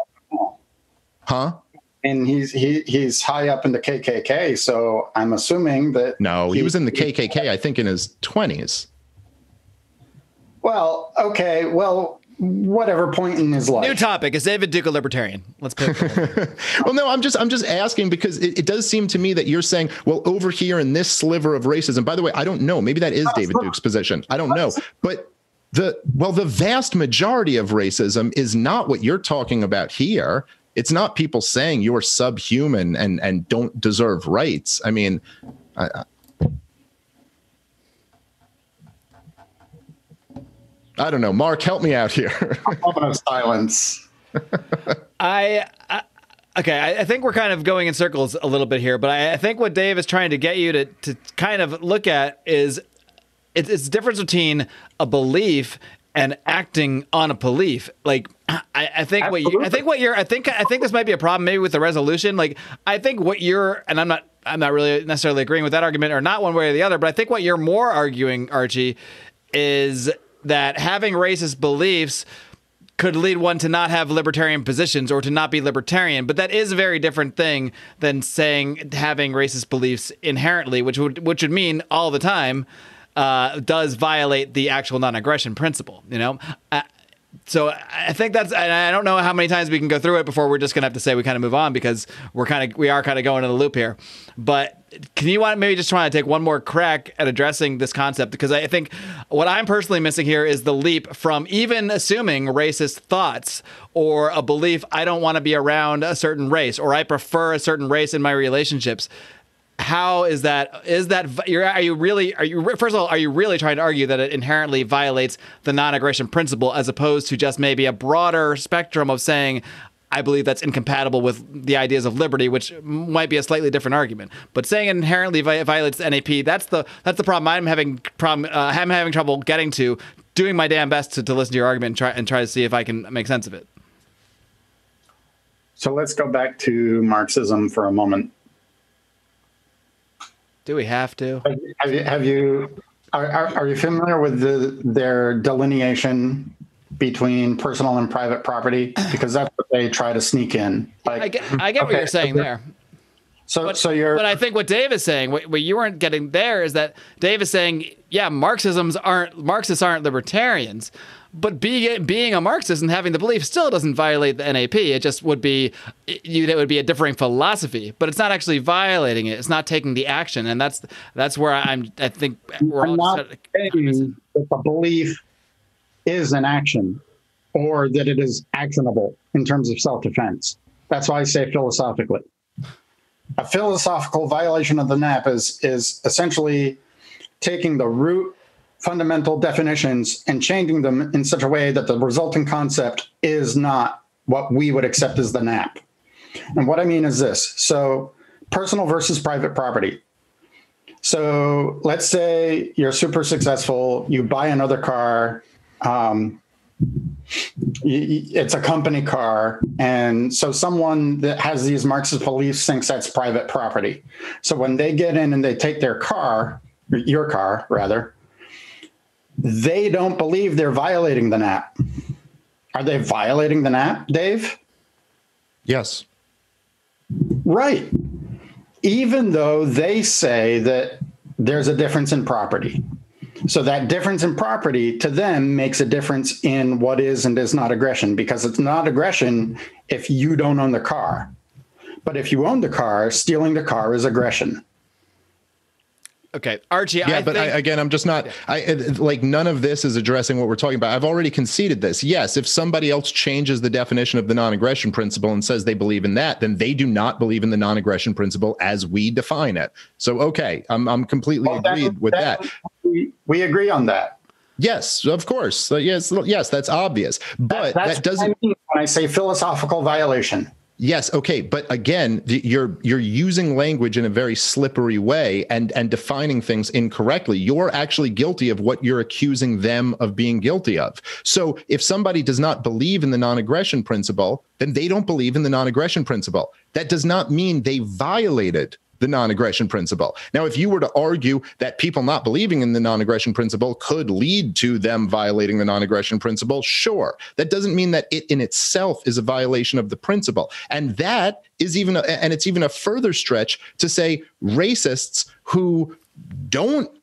Huh? And he's high up in the KKK, so I'm assuming that... No, he was in the KKK, I think, in his 20s. Well, okay, whatever point in his life. New topic. Is David Duke a libertarian? Let's pick. Well, no, I'm just asking because it does seem to me that you're saying, well, over here in this sliver of racism, by the way, I don't know. Maybe that is David Duke's position. I don't know. But the vast majority of racism is not what you're talking about here. It's not people saying you're subhuman and don't deserve rights. I mean, I don't know. Mark, help me out here. A moment of silence. Okay, I think we're kind of going in circles a little bit here, but I think what Dave is trying to get you to kind of look at is it's the difference between a belief and acting on a belief. Like, I think this might be a problem maybe with the resolution. Like, I think what you're, and I'm not really necessarily agreeing with that argument or not one way or the other, but I think what you're more arguing, Archie, is that having racist beliefs could lead one to not have libertarian positions or to not be libertarian. But that is a very different thing than saying having racist beliefs inherently, which would mean all the time does violate the actual non-aggression principle, you know? So I think that's, and I don't know how many times we can go through it before we're just going to have to say we kind of move on because we are kind of going in a loop here. But can you maybe just try to take one more crack at addressing this concept? Because I think what I'm personally missing here is the leap from even assuming racist thoughts or a belief I don't want to be around a certain race or I prefer a certain race in my relationships. How is that? Are you really trying to argue that it inherently violates the non-aggression principle as opposed to just maybe a broader spectrum of saying, I believe that's incompatible with the ideas of liberty, which might be a slightly different argument. But saying it inherently violates the NAP, that's the problem I'm having trouble getting to, doing my damn best to listen to your argument and try to see if I can make sense of it. So let's go back to Marxism for a moment. Do we have to? Are you familiar with their delineation between personal and private property? Because that's what they try to sneak in. Like, I get what you're saying there. But I think what Dave is saying, what you weren't getting there, is that Dave is saying, yeah, Marxists aren't libertarians, but being a Marxist and having the belief still doesn't violate the NAP. It just would be a differing philosophy, but it's not actually violating it. It's not taking the action, and that's where I think we're all not saying that the belief is an action or that it is actionable in terms of self-defense. That's why I say philosophically. A philosophical violation of the NAP is essentially taking the root fundamental definitions and changing them in such a way that the resulting concept is not what we would accept as the NAP. And what I mean is this. So personal versus private property. So let's say you're super successful, you buy another car, it's a company car, and so someone that has these Marxist beliefs thinks that's private property. So when they get in and they take their car, your car rather, they don't believe they're violating the NAP. Are they violating the NAP, Dave? Yes. Right. Even though they say that there's a difference in property. So that difference in property to them makes a difference in what is and is not aggression, because it's not aggression if you don't own the car. But if you own the car, stealing the car is aggression. Okay, Archie. Yeah, I'm just not. Like none of this is addressing what we're talking about. I've already conceded this. Yes, if somebody else changes the definition of the non-aggression principle and says they believe in that, then they do not believe in the non-aggression principle as we define it. So, okay, I'm completely agreed with that. We agree on that. Yes, of course. Yes, that's obvious. But that doesn't. What I mean when I say philosophical violation. Yes. Okay. But again, you're using language in a very slippery way and defining things incorrectly. You're actually guilty of what you're accusing them of being guilty of. So if somebody does not believe in the non-aggression principle, then they don't believe in the non-aggression principle. That does not mean they violated the non-aggression principle. Now, if you were to argue that people not believing in the non-aggression principle could lead to them violating the non-aggression principle, sure. That doesn't mean that it in itself is a violation of the principle. And that is it's even a further stretch to say racists who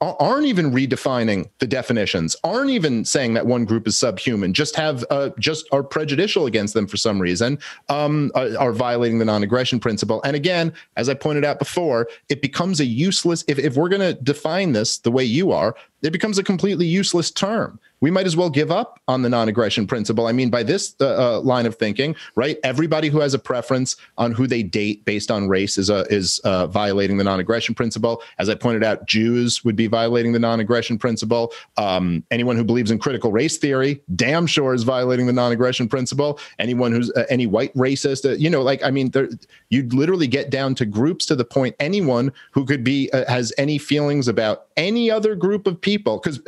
aren't even redefining the definitions, aren't even saying that one group is subhuman, just are prejudicial against them for some reason, are violating the non-aggression principle. And again, as I pointed out before, it becomes a useless, if we're going to define this the way you are, it becomes a completely useless term. we might as well give up on the non-aggression principle. I mean, by this line of thinking, right? Everybody who has a preference on who they date based on race is violating the non-aggression principle. As I pointed out, Jews would be violating the non-aggression principle. Anyone who believes in critical race theory, damn sure is violating the non-aggression principle. Anyone who's any white racist, you'd literally get down to groups to the point anyone who could be has any feelings about any other group of people, because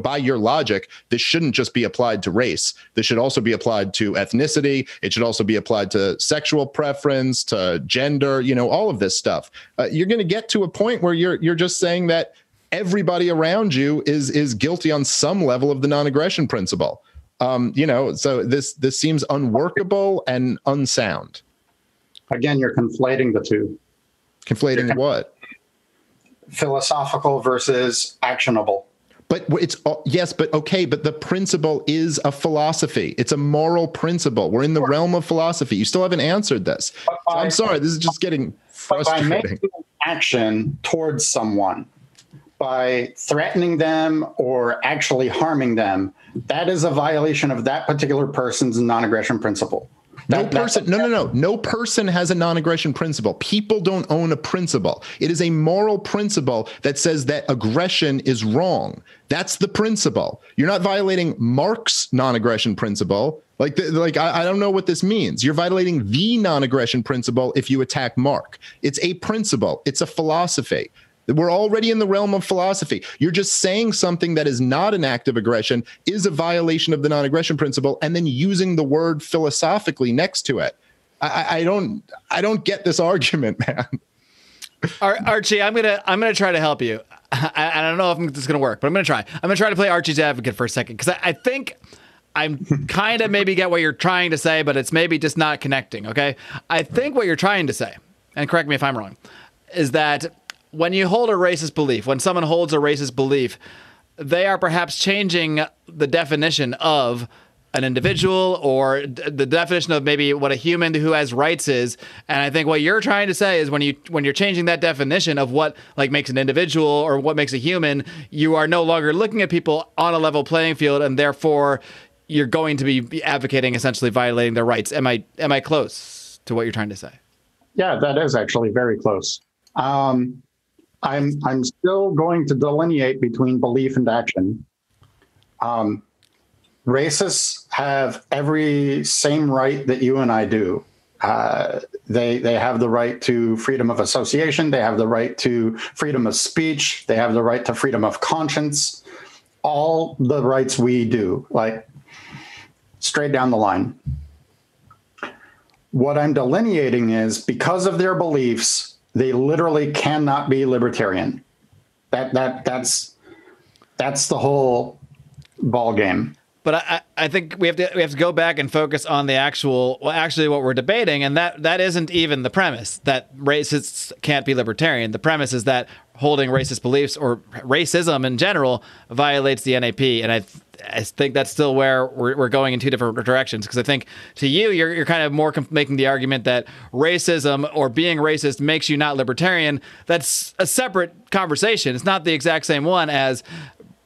by your logic, this shouldn't just be applied to race. This should also be applied to ethnicity. It should also be applied to sexual preference, to gender, all of this stuff. You're going to get to a point where you're just saying that everybody around you is guilty on some level of the non-aggression principle. So this seems unworkable and unsound. Again, you're conflating the two. Conflating what? Philosophical versus actionable. But yes, but okay, but the principle is a philosophy. It's a moral principle. We're in the realm of philosophy. You still haven't answered this. I'm sorry, this is just getting frustrating. By making action towards someone, by threatening them or actually harming them, that is a violation of that particular person's non-aggression principle. No person has a non-aggression principle. People don't own a principle. It is a moral principle that says that aggression is wrong. That's the principle. You're not violating Mark's non-aggression principle. I don't know what this means. You're violating the non-aggression principle if you attack Mark. It's a principle. It's a philosophy. We're already in the realm of philosophy. You're just saying something that is not an act of aggression is a violation of the non-aggression principle, and then using the word philosophically next to it. I don't get this argument, man. Archie, I'm gonna try to help you. I don't know if this is gonna work, but I'm gonna try. I'm gonna try to play Archie's advocate for a second, because I think I'm kind of maybe get what you're trying to say, but it's maybe just not connecting. Okay, I think what you're trying to say, and correct me if I'm wrong, is that when you hold a racist belief, when someone holds a racist belief, they are perhaps changing the definition of an individual or the definition of maybe what a human who has rights is. And I think what you're trying to say is when you're changing that definition of what makes an individual or what makes a human, you are no longer looking at people on a level playing field, and therefore you're going to be advocating essentially violating their rights. Am I close to what you're trying to say? Yeah, that is actually very close. I'm still going to delineate between belief and action. Racists have every same right that you and I do. They have the right to freedom of association. They have the right to freedom of speech. They have the right to freedom of conscience. All the rights we do, like straight down the line. What I'm delineating is because of their beliefs, they literally cannot be libertarian. That's the whole ball game. But I think we have to go back and focus on the actually what we're debating, and that isn't even the premise that racists can't be libertarian. The premise is that holding racist beliefs or racism in general violates the NAP, and I think that's still where we're going in two different directions. Because I think to you, you're kind of more making the argument that racism or being racist makes you not libertarian. That's a separate conversation. It's not the exact same one as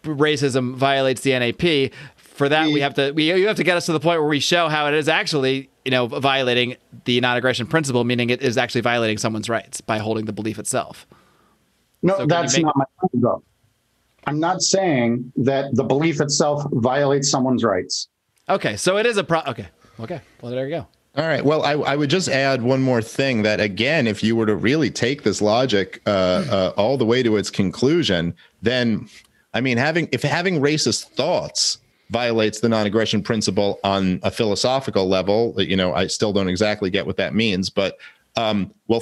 racism violates the NAP. For that, you have to get us to the point where we show how it is actually, violating the non-aggression principle, meaning it is actually violating someone's rights by holding the belief itself. No, so that's not my point, though. I'm not saying that the belief itself violates someone's rights. Okay, so it is a okay. Well, there you go. All right. Well, I would just add one more thing that, again, if you were to really take this logic all the way to its conclusion, then, I mean, having racist thoughts violates the non-aggression principle on a philosophical level. I still don't exactly get what that means, but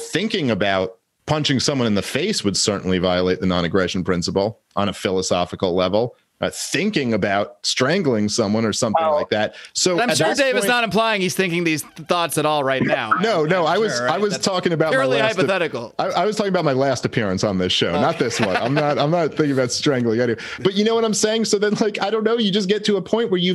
thinking about punching someone in the face would certainly violate the non-aggression principle on a philosophical level. Thinking about strangling someone or something like that. So I'm sure Dave is not implying he's thinking these thoughts at all right now. No, I was talking about purely hypothetical. I was talking about my last appearance on this show, not this one. I'm not thinking about strangling anyway. But you know what I'm saying? So then, I don't know, you just get to a point where you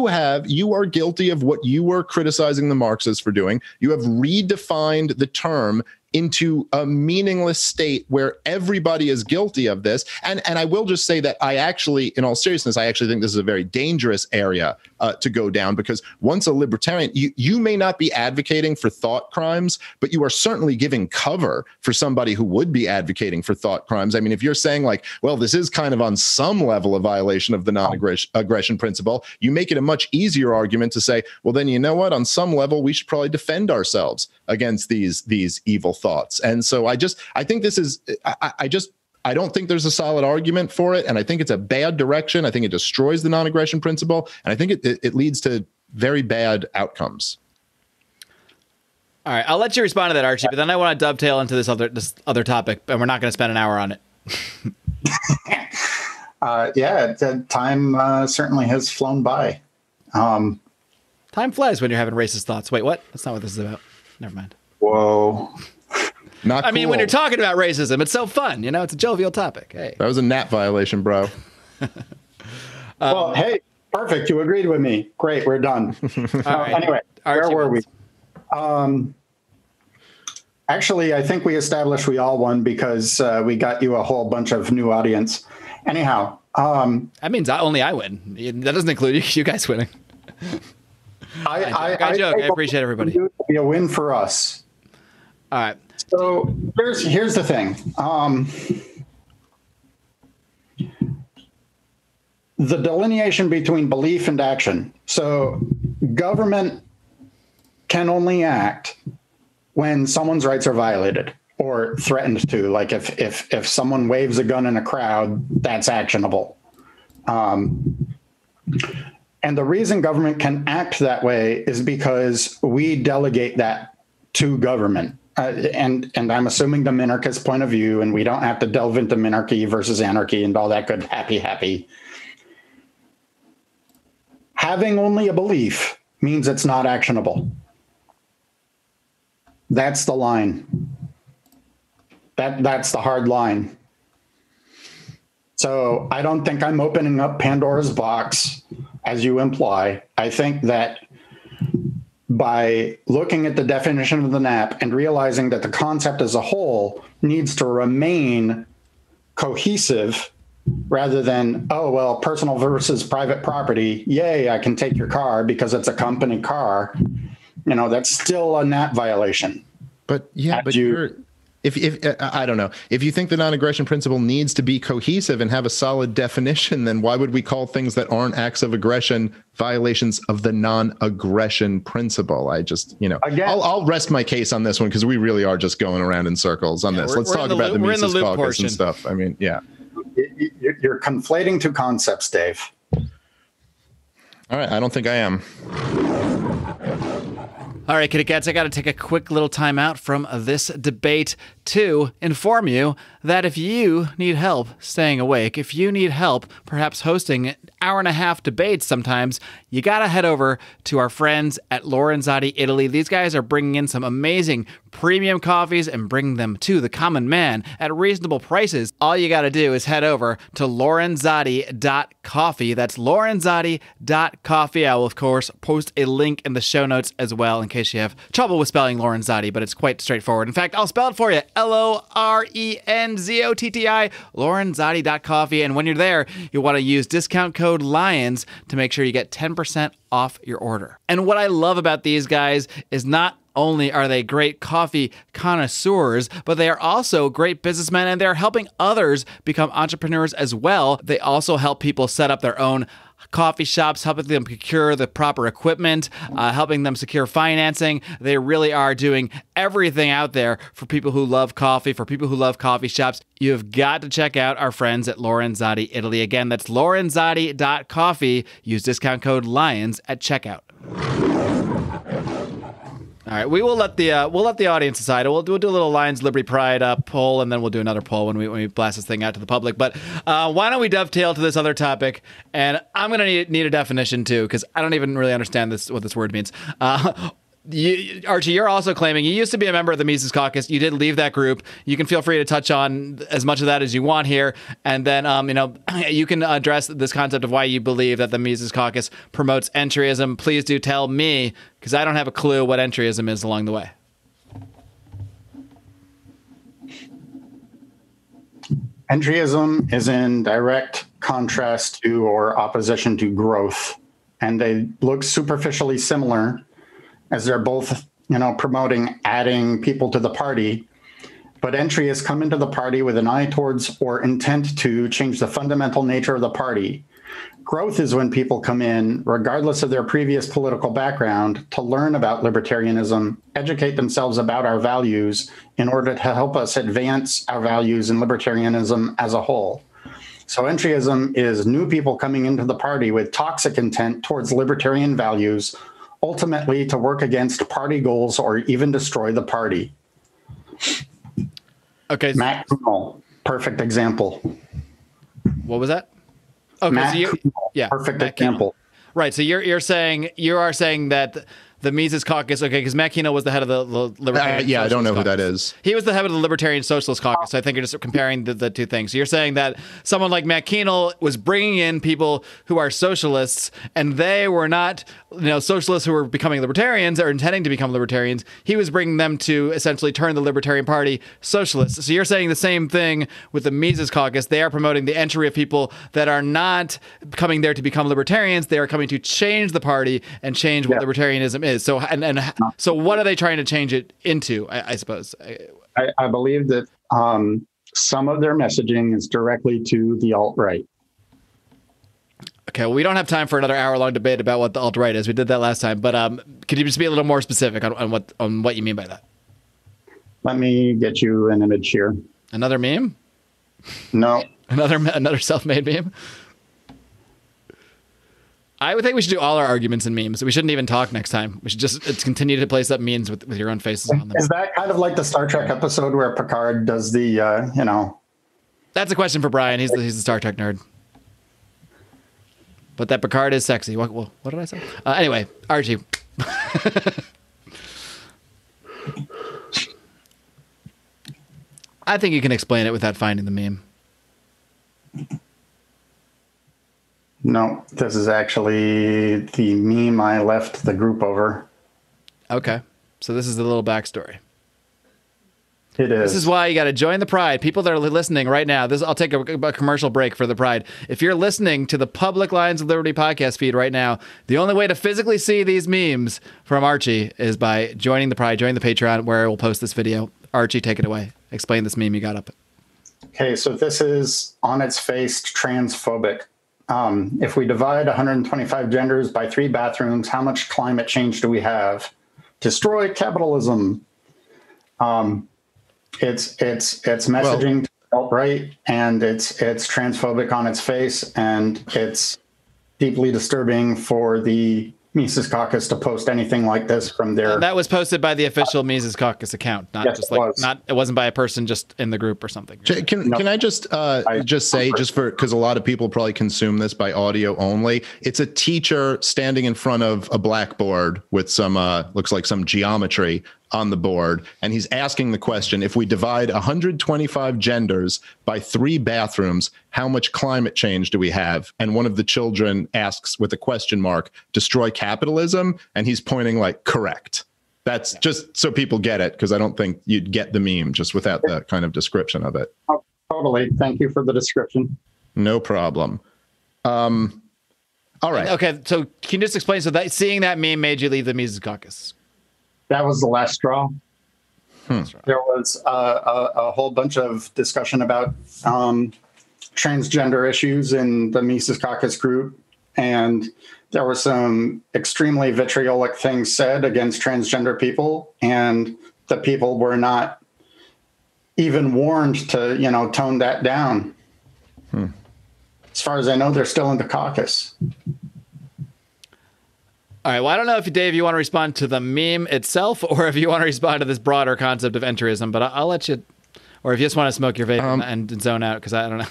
are guilty of what you were criticizing the Marxists for doing. You have redefined the term into a meaningless state where everybody is guilty of this. And I will just say that I actually, in all seriousness, I actually think this is a very dangerous area to go down, because once a libertarian, you may not be advocating for thought crimes, but you are certainly giving cover for somebody who would be advocating for thought crimes. I mean, if you're saying like, well, this is kind of on some level a violation of the non-aggression principle, you make it a much easier argument to say, well, then you know what? On some level, we should probably defend ourselves against these evil thoughts. And so I think this is, I don't think there's a solid argument for it. And I think it's a bad direction. I think it destroys the non-aggression principle. And I think it leads to very bad outcomes. All right. I'll let you respond to that, Archie, but then I want to dovetail into this other topic, and we're not going to spend an hour on it. Time certainly has flown by. Time flies when you're having racist thoughts. Wait, what? That's not what this is about. Never mind. Whoa. Not I mean, cool. when you're talking about racism, it's so fun. You know, it's a jovial topic. Hey. That was a NAP violation, bro. Well, hey, perfect. You agreed with me. Great. We're done. Right. Anyway, Archie where were we? Actually, I think we established we all won because we got you a whole bunch of new audience. Anyhow. That means only I win. That doesn't include you guys winning. I joke. I appreciate everybody. It would be a win for us. All right. So here's the thing. The delineation between belief and action. So government can only act when someone's rights are violated or threatened to. Like if someone waves a gun in a crowd, that's actionable. And the reason government can act that way is because we delegate that to government. And I'm assuming the minarchist point of view, and we don't have to delve into minarchy versus anarchy and all that good happy. Having only a belief means it's not actionable. That's the line. That's the hard line. So I don't think I'm opening up Pandora's box, as you imply. I think that by looking at the definition of the NAP and realizing that the concept as a whole needs to remain cohesive rather than, oh, well, personal versus private property. Yay, I can take your car because it's a company car. You know, that's still a NAP violation. But yeah, but if I don't know, if you think the non-aggression principle needs to be cohesive and have a solid definition, then why would we call things that aren't acts of aggression violations of the non-aggression principle? I just, again, I'll rest my case on this one because we really are just going around in circles on this. Let's talk about the Mises Caucus and stuff. I mean, yeah. You're conflating two concepts, Dave. All right. I don't think I am. All right, kitty cats, I got to take a quick little time out from this debate to inform you that if you need help staying awake, if you need help perhaps hosting an hour-and-a-half debates sometimes, you got to head over to our friends at Lorenzotti Italy. These guys are bringing in some amazing premium coffees and bringing them to the common man at reasonable prices. All you got to do is head over to lorenzotti.coffee. That's lorenzotti.coffee. I will, of course, post a link in the show notes as well in case you have trouble with spelling Lorenzotti, but it's quite straightforward. In fact, I'll spell it for you. Lorenzotti, lorenzotti.coffee. And when you're there, you'll want to use discount code LIONS to make sure you get 10% off your order. And what I love about these guys is not only are they great coffee connoisseurs, but they are also great businessmen, and they're helping others become entrepreneurs as well. They also help people set up their own coffee shops, helping them procure the proper equipment, helping them secure financing. They really are doing everything out there for people who love coffee, for people who love coffee shops. You've got to check out our friends at Lorenzotti Italy. Again, that's lorenzotti.coffee. Use discount code LIONS at checkout. All right, we'll let the audience decide. We'll do a little Lions Liberty Pride poll, and then we'll do another poll when we blast this thing out to the public. But why don't we dovetail to this other topic? And I'm gonna need a definition too, because I don't even really understand what this word means. Archie, you're also claiming you used to be a member of the Mises Caucus. You did leave that group. You can feel free to touch on as much of that as you want here, and then you can address this concept of why you believe that the Mises Caucus promotes entryism. Please do tell me, because I don't have a clue what entryism is along the way. Entryism is in direct contrast to or opposition to growth, and they look superficially similar as they're both, promoting adding people to the party. But entryists come into the party with an eye towards or intent to change the fundamental nature of the party. Growth is when people come in, regardless of their previous political background, to learn about libertarianism, educate themselves about our values in order to help us advance our values in libertarianism as a whole. So entryism is new people coming into the party with toxic intent towards libertarian values, ultimately to work against party goals or even destroy the party. Okay. Matt Kuhnel, perfect example. What was that? Okay, Matt so Kuhnel, perfect Matt example. Kuhnel. Right. So you are saying that the Mises Caucus, okay, because Matt Kuhnel was the head of the Libertarian I don't know Socialist who that Caucus. is. He was the head of the Libertarian Socialist Caucus. So I think you're just comparing the two things. So you're saying that someone like Matt Kuhnel was bringing in people who are socialists, and they were not, socialists who were becoming libertarians or intending to become libertarians. He was bringing them to essentially turn the Libertarian Party socialist. So you're saying the same thing with the Mises Caucus. They are promoting the entry of people that are not coming there to become libertarians. They are coming to change the party and change what libertarianism is. So so what are they trying to change it into, I suppose? I believe that some of their messaging is directly to the alt-right. Okay, well, we don't have time for another hour-long debate about what the alt-right is. We did that last time, but could you just be a little more specific on what you mean by that? Let me get you an image here. Another meme? No. Another self-made meme? I would think we should do all our arguments in memes. We shouldn't even talk next time. We should just continue to place up memes with your own faces on them. Is that kind of like the Star Trek episode where Picard does the, That's a question for Brian. He's the Star Trek nerd. But that Picard is sexy. What did I say? Anyway, Archie. I think you can explain it without finding the meme. No, this is actually the meme I left the group over. Okay. So this is the little backstory. It is. This is why you got to join the Pride. People that are listening right now, I'll take a commercial break for the Pride. If you're listening to the public Lions of Liberty podcast feed right now, the only way to physically see these memes from Archie is by joining the Pride, joining the Patreon, where we'll post this video. Archie, take it away. Explain this meme you got up. Okay, so this is on its face transphobic. If we divide 125 genders by 3 bathrooms, how much climate change do we have? Destroy capitalism. It's messaging to the alt-right, and it's transphobic on its face, and it's deeply disturbing for the Mises Caucus to post anything like this from their... That was posted by the official Mises Caucus account, not yes, just like it wasn't by a person just in the group or something. Can I just say, just for, because a lot of people probably consume this by audio only, it's a teacher standing in front of a blackboard with some looks like some geometry on the board, and he's asking the question: if we divide 125 genders by 3 bathrooms, how much climate change do we have? And one of the children asks with a question mark, destroy capitalism? And he's pointing like, correct. That's just so people get it, because I don't think you'd get the meme just without that kind of description of it. Oh, totally. Thank you for the description. No problem. All right. Okay, so can you just explain, so that seeing that meme made you leave the Mises Caucus? That was the last straw. There was a whole bunch of discussion about transgender issues in the Mises Caucus group, and there were some extremely vitriolic things said against transgender people, and the people were not even warned to, tone that down. As far as I know, they're still in the caucus. All right. Well, I don't know if, Dave, you want to respond to the meme itself, or if you want to respond to this broader concept of entryism, but I'll let you, or if you just want to smoke your vape and zone out, because I don't know.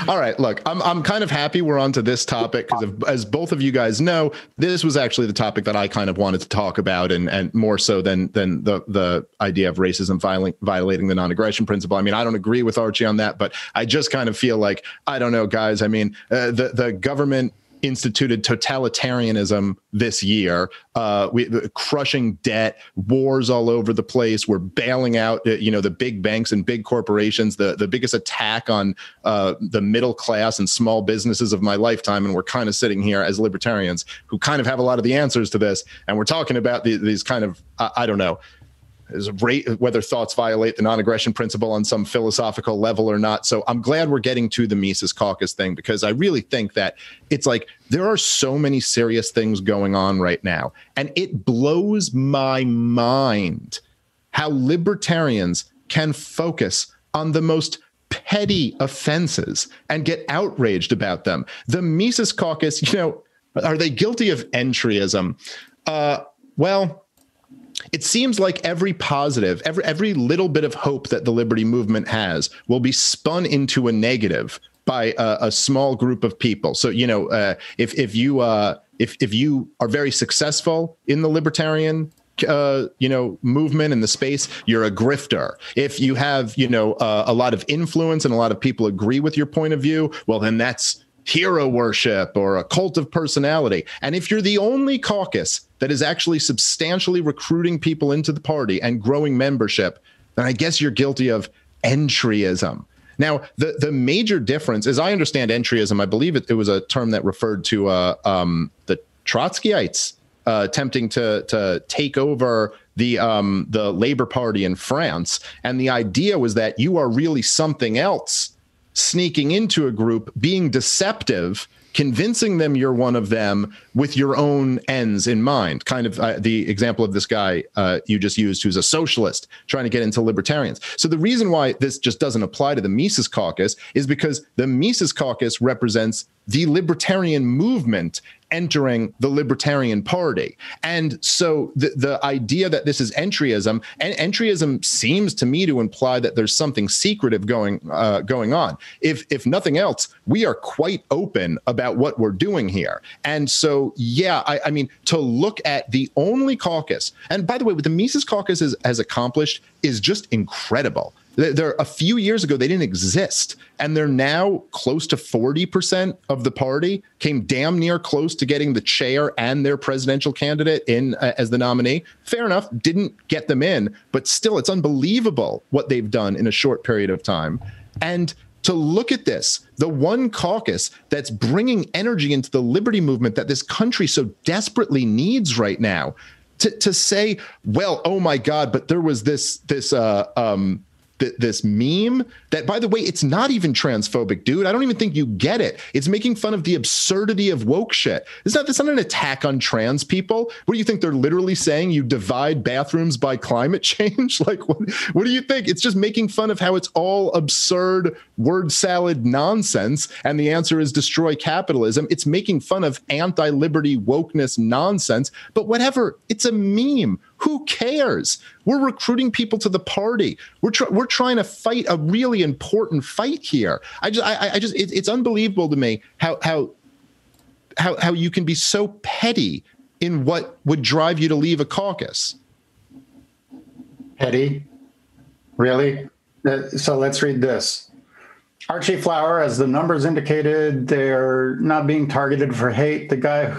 All right. Look, I'm kind of happy we're on to this topic, because as both of you guys know, this was actually the topic that I kind of wanted to talk about, and more so than the idea of racism violating the non-aggression principle. I mean, I don't agree with Archie on that, but I just kind of feel like, I don't know, guys. I mean, the government instituted totalitarianism this year, crushing debt, wars all over the place. We're bailing out, the big banks and big corporations, the biggest attack on the middle class and small businesses of my lifetime. And we're kind of sitting here as libertarians who kind of have a lot of the answers to this. And we're talking about these kind of, I don't know, whether thoughts violate the non-aggression principle on some philosophical level or not. So I'm glad we're getting to the Mises Caucus thing, because I really think that it's like there are so many serious things going on right now. And it blows my mind how libertarians can focus on the most petty offenses and get outraged about them. The Mises Caucus, are they guilty of entryism? Well, it seems like every positive, every little bit of hope that the liberty movement has will be spun into a negative by a small group of people. So, if you are very successful in the libertarian movement in the space, you're a grifter. If you have, a lot of influence and a lot of people agree with your point of view, well, then that's hero worship or a cult of personality. And if you're the only caucus that is actually substantially recruiting people into the party and growing membership, then I guess you're guilty of entryism. Now, the major difference, as I understand entryism, I believe it was a term that referred to the Trotskyites attempting to take over the Labor Party in France. And the idea was that you are really something else, sneaking into a group, being deceptive, convincing them you're one of them with your own ends in mind. Kind of the example of this guy you just used, who's a socialist trying to get into libertarians. So the reason why this just doesn't apply to the Mises Caucus is because the Mises Caucus represents the libertarian movement entering the Libertarian Party. And so the idea that this is entryism, and entryism seems to me to imply that there's something secretive going on. If nothing else, we are quite open about what we're doing here. And so, yeah, I mean, to look at the only caucus, and by the way, what the Mises Caucus has accomplished is just incredible. There a few years ago, they didn't exist, and they're now close to 40% of the party, came damn near close to getting the chair and their presidential candidate in as the nominee. Fair enough, didn't get them in, but still, it's unbelievable what they've done in a short period of time. And to look at this, the one caucus that's bringing energy into the liberty movement that this country so desperately needs right now, to say, well, oh my God, but there was this meme that, by the way, it's not even transphobic, dude. I don't even think you get it. It's making fun of the absurdity of woke shit. It's not an attack on trans people. What do you think? They're literally saying you divide bathrooms by climate change? Like, what do you think? It's just making fun of how it's all absurd word salad nonsense. And the answer is destroy capitalism. It's making fun of anti-liberty wokeness nonsense. But whatever, it's a meme. Who cares? We're recruiting people to the party. We're trying to fight a really important fight here. It's unbelievable to me how you can be so petty in what would drive you to leave a caucus. Petty? Really? So let's read this. Archie Flower, as the numbers indicated, they're not being targeted for hate. The guy,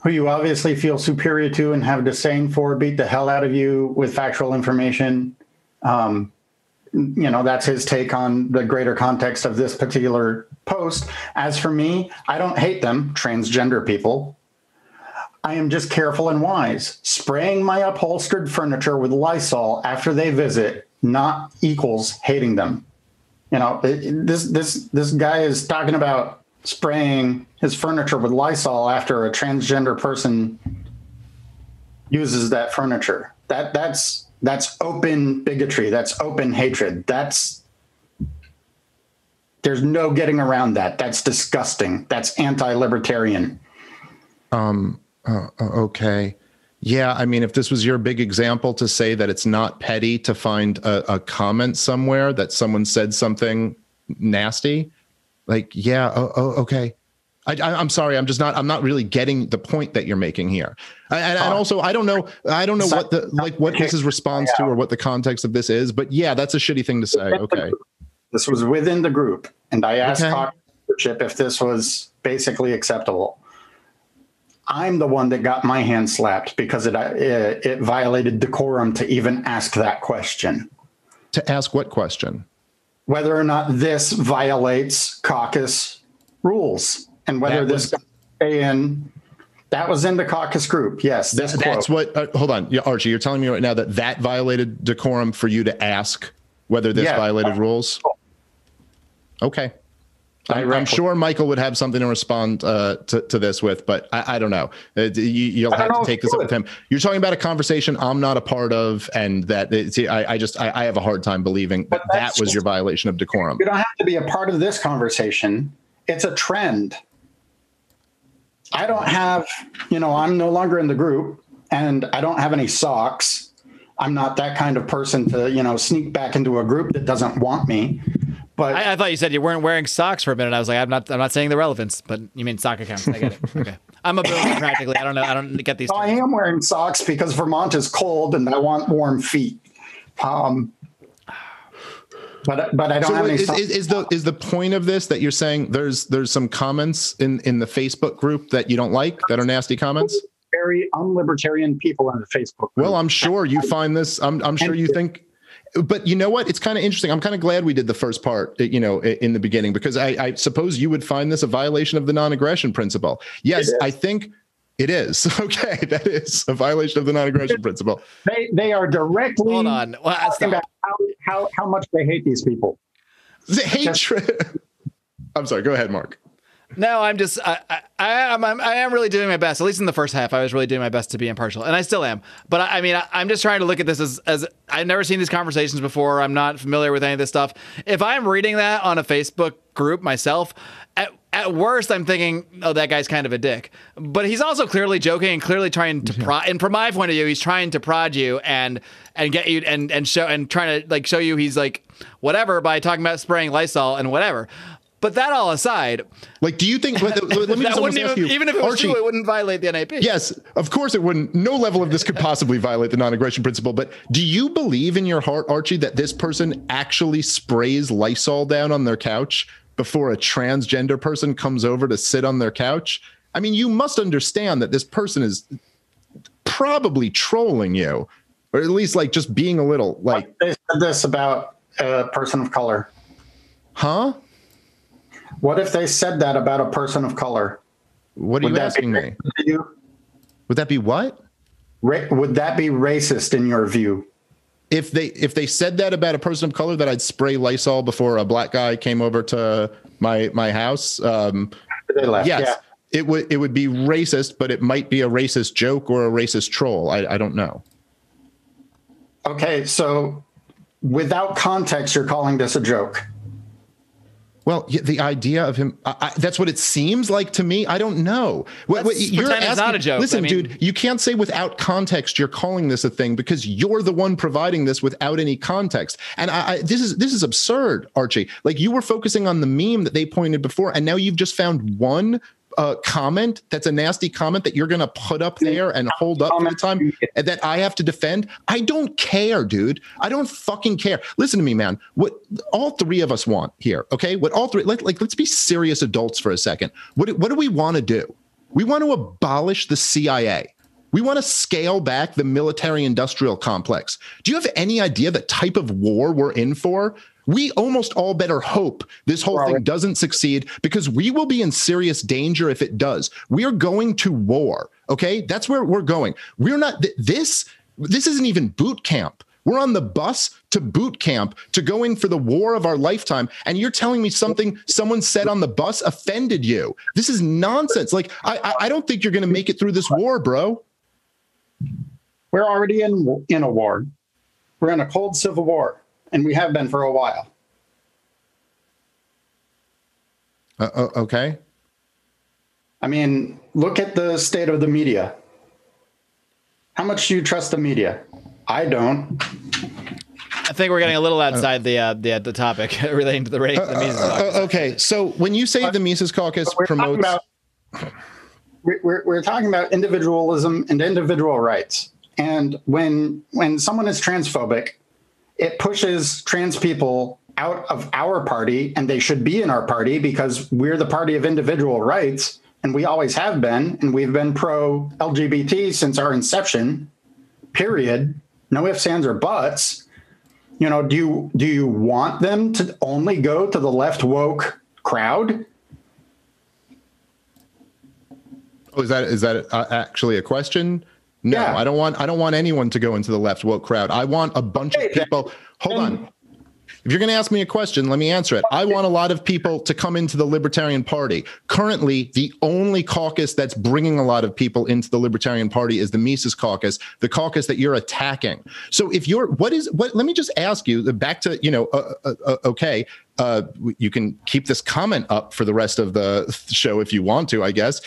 who you obviously feel superior to and have disdain for, beat the hell out of you with factual information. That's his take on the greater context of this particular post. As for me, I don't hate them, transgender people. I am just careful and wise. Spraying my upholstered furniture with Lysol after they visit not equals hating them. This guy is talking about spraying his furniture with Lysol after a transgender person uses that furniture. That's open bigotry. That's open hatred. There's no getting around that. That's disgusting. That's anti-libertarian. Okay. Yeah, I mean, if this was your big example to say that it's not petty to find a comment somewhere that someone said something nasty, like, yeah, okay. I'm sorry. I'm not really getting the point that you're making here. And also, I don't know what this responds to or what the context of this is, but yeah, that's a shitty thing to say. Okay. This was within the group. And I asked Caucus to membership if this was basically acceptable. I'm the one that got my hand slapped because it violated decorum to even ask that question. To ask what question? Whether or not this violates caucus rules and whether this can stay in. That was in the caucus group. Yes. That's what, hold on. Yeah, Archie, you're telling me right now that violated decorum for you to ask whether this violated rules? Okay. I'm sure Michael would have something to respond to this with, but I don't know. You'll have to take this up with him. You're talking about a conversation I'm not a part of, and that I have a hard time believing that was your violation of decorum. You don't have to be a part of this conversation. It's a trend. I don't have, I'm no longer in the group, and I don't have any socks. I'm not that kind of person to, sneak back into a group that doesn't want me. But I thought you said you weren't wearing socks for a minute. I was like, I'm not saying the relevance, but you mean sock accounts. I get it. Okay. I'm a builder practically. I don't know. I don't get these. I am wearing socks because Vermont is cold and I want warm feet. But I don't have any socks. Is the point of this that you're saying there's some comments in the Facebook group that you don't like, that are nasty comments? Very unlibertarian people in the Facebook group. Well, I'm sure you find this. I'm sure you think. But you know what? It's kind of interesting. I'm kind of glad we did the first part, in the beginning, because I suppose you would find this a violation of the non-aggression principle. Yes, I think it is. Okay, that is a violation of the non-aggression principle. They are directly Hold on. talking about how much they hate these people. The hatred. I'm sorry. Go ahead, Mark. No, I'm just I am really doing my best. At least in the first half, I was really doing my best to be impartial, and I still am. But I'm just trying to look at this as I've never seen these conversations before. I'm not familiar with any of this stuff. If I'm reading that on a Facebook group myself, at worst, I'm thinking, oh, that guy's kind of a dick. But he's also clearly joking and clearly trying to and from my point of view, he's trying to prod you and get you and show and trying to show you he's whatever by talking about spraying Lysol and whatever. But that all aside, do you think? Let me just ask you, even if it was Archie, true, it wouldn't violate the NAP. Yes, of course it wouldn't. No level of this could possibly violate the non-aggression principle. But do you believe in your heart, Archie, that this person actually sprays Lysol down on their couch before a transgender person comes over to sit on their couch? I mean, you must understand that this person is probably trolling you, or at least just being a little They said this about a person of color. Huh? What if they said that about a person of color? What are you asking me? Would that be what? Would that be racist in your view? If they said that about a person of color, that I'd spray Lysol before a black guy came over to my house. They left. Yes, yeah. It would be racist, but it might be a racist joke or a racist troll. I don't know. Okay, so without context, you're calling this a joke. Well, the idea of him, that's what it seems like to me. I don't know. You're asking, it's not a joke. Listen, dude, you can't say without context you're calling this a thing because you're the one providing this without any context. And this is absurd, Archie. You were focusing on the meme that they pointed before, and now you've just found one comment that's a nasty comment that you're going to put up there and hold up for the time that I have to defend. I don't care, dude. I don't fucking care. Listen to me, man. What all three of us want here, okay? What all three, let's be serious adults for a second. What do we want to do? We want to abolish the CIA. We want to scale back the military-industrial complex. Do you have any idea the type of war we're in for? We almost all better hope this whole thing doesn't succeed, because we will be in serious danger if it does. We are going to war, okay? That's where we're going. We're not, this isn't even boot camp. We're on the bus to boot camp to going for the war of our lifetime. And you're telling me something someone said on the bus offended you. This is nonsense. I don't think you're going to make it through this war, bro. We're already in a war. We're in a cold civil war. And we have been for a while. Okay. I mean, look at the state of the media. How much do you trust the media? I don't. I think we're getting a little outside the topic relating to the race. Okay, so when you say the Mises Caucus promotes... We're talking about individualism and individual rights. And when someone is transphobic, it pushes trans people out of our party, and they should be in our party because we're the party of individual rights, and we always have been, and we've been pro-LGBT since our inception, period. No ifs, ands, or buts. You know, do you want them to only go to the left woke crowd? Oh, is that actually a question? No, yeah. I don't want anyone to go into the left woke crowd. I want a bunch of people. Hold on. If you're going to ask me a question, let me answer it. I want a lot of people to come into the Libertarian Party. Currently, the only caucus that's bringing a lot of people into the Libertarian Party is the Mises Caucus, the caucus that you're attacking. So if you're, let me just ask you, back to, okay, you can keep this comment up for the rest of the show if you want to, I guess.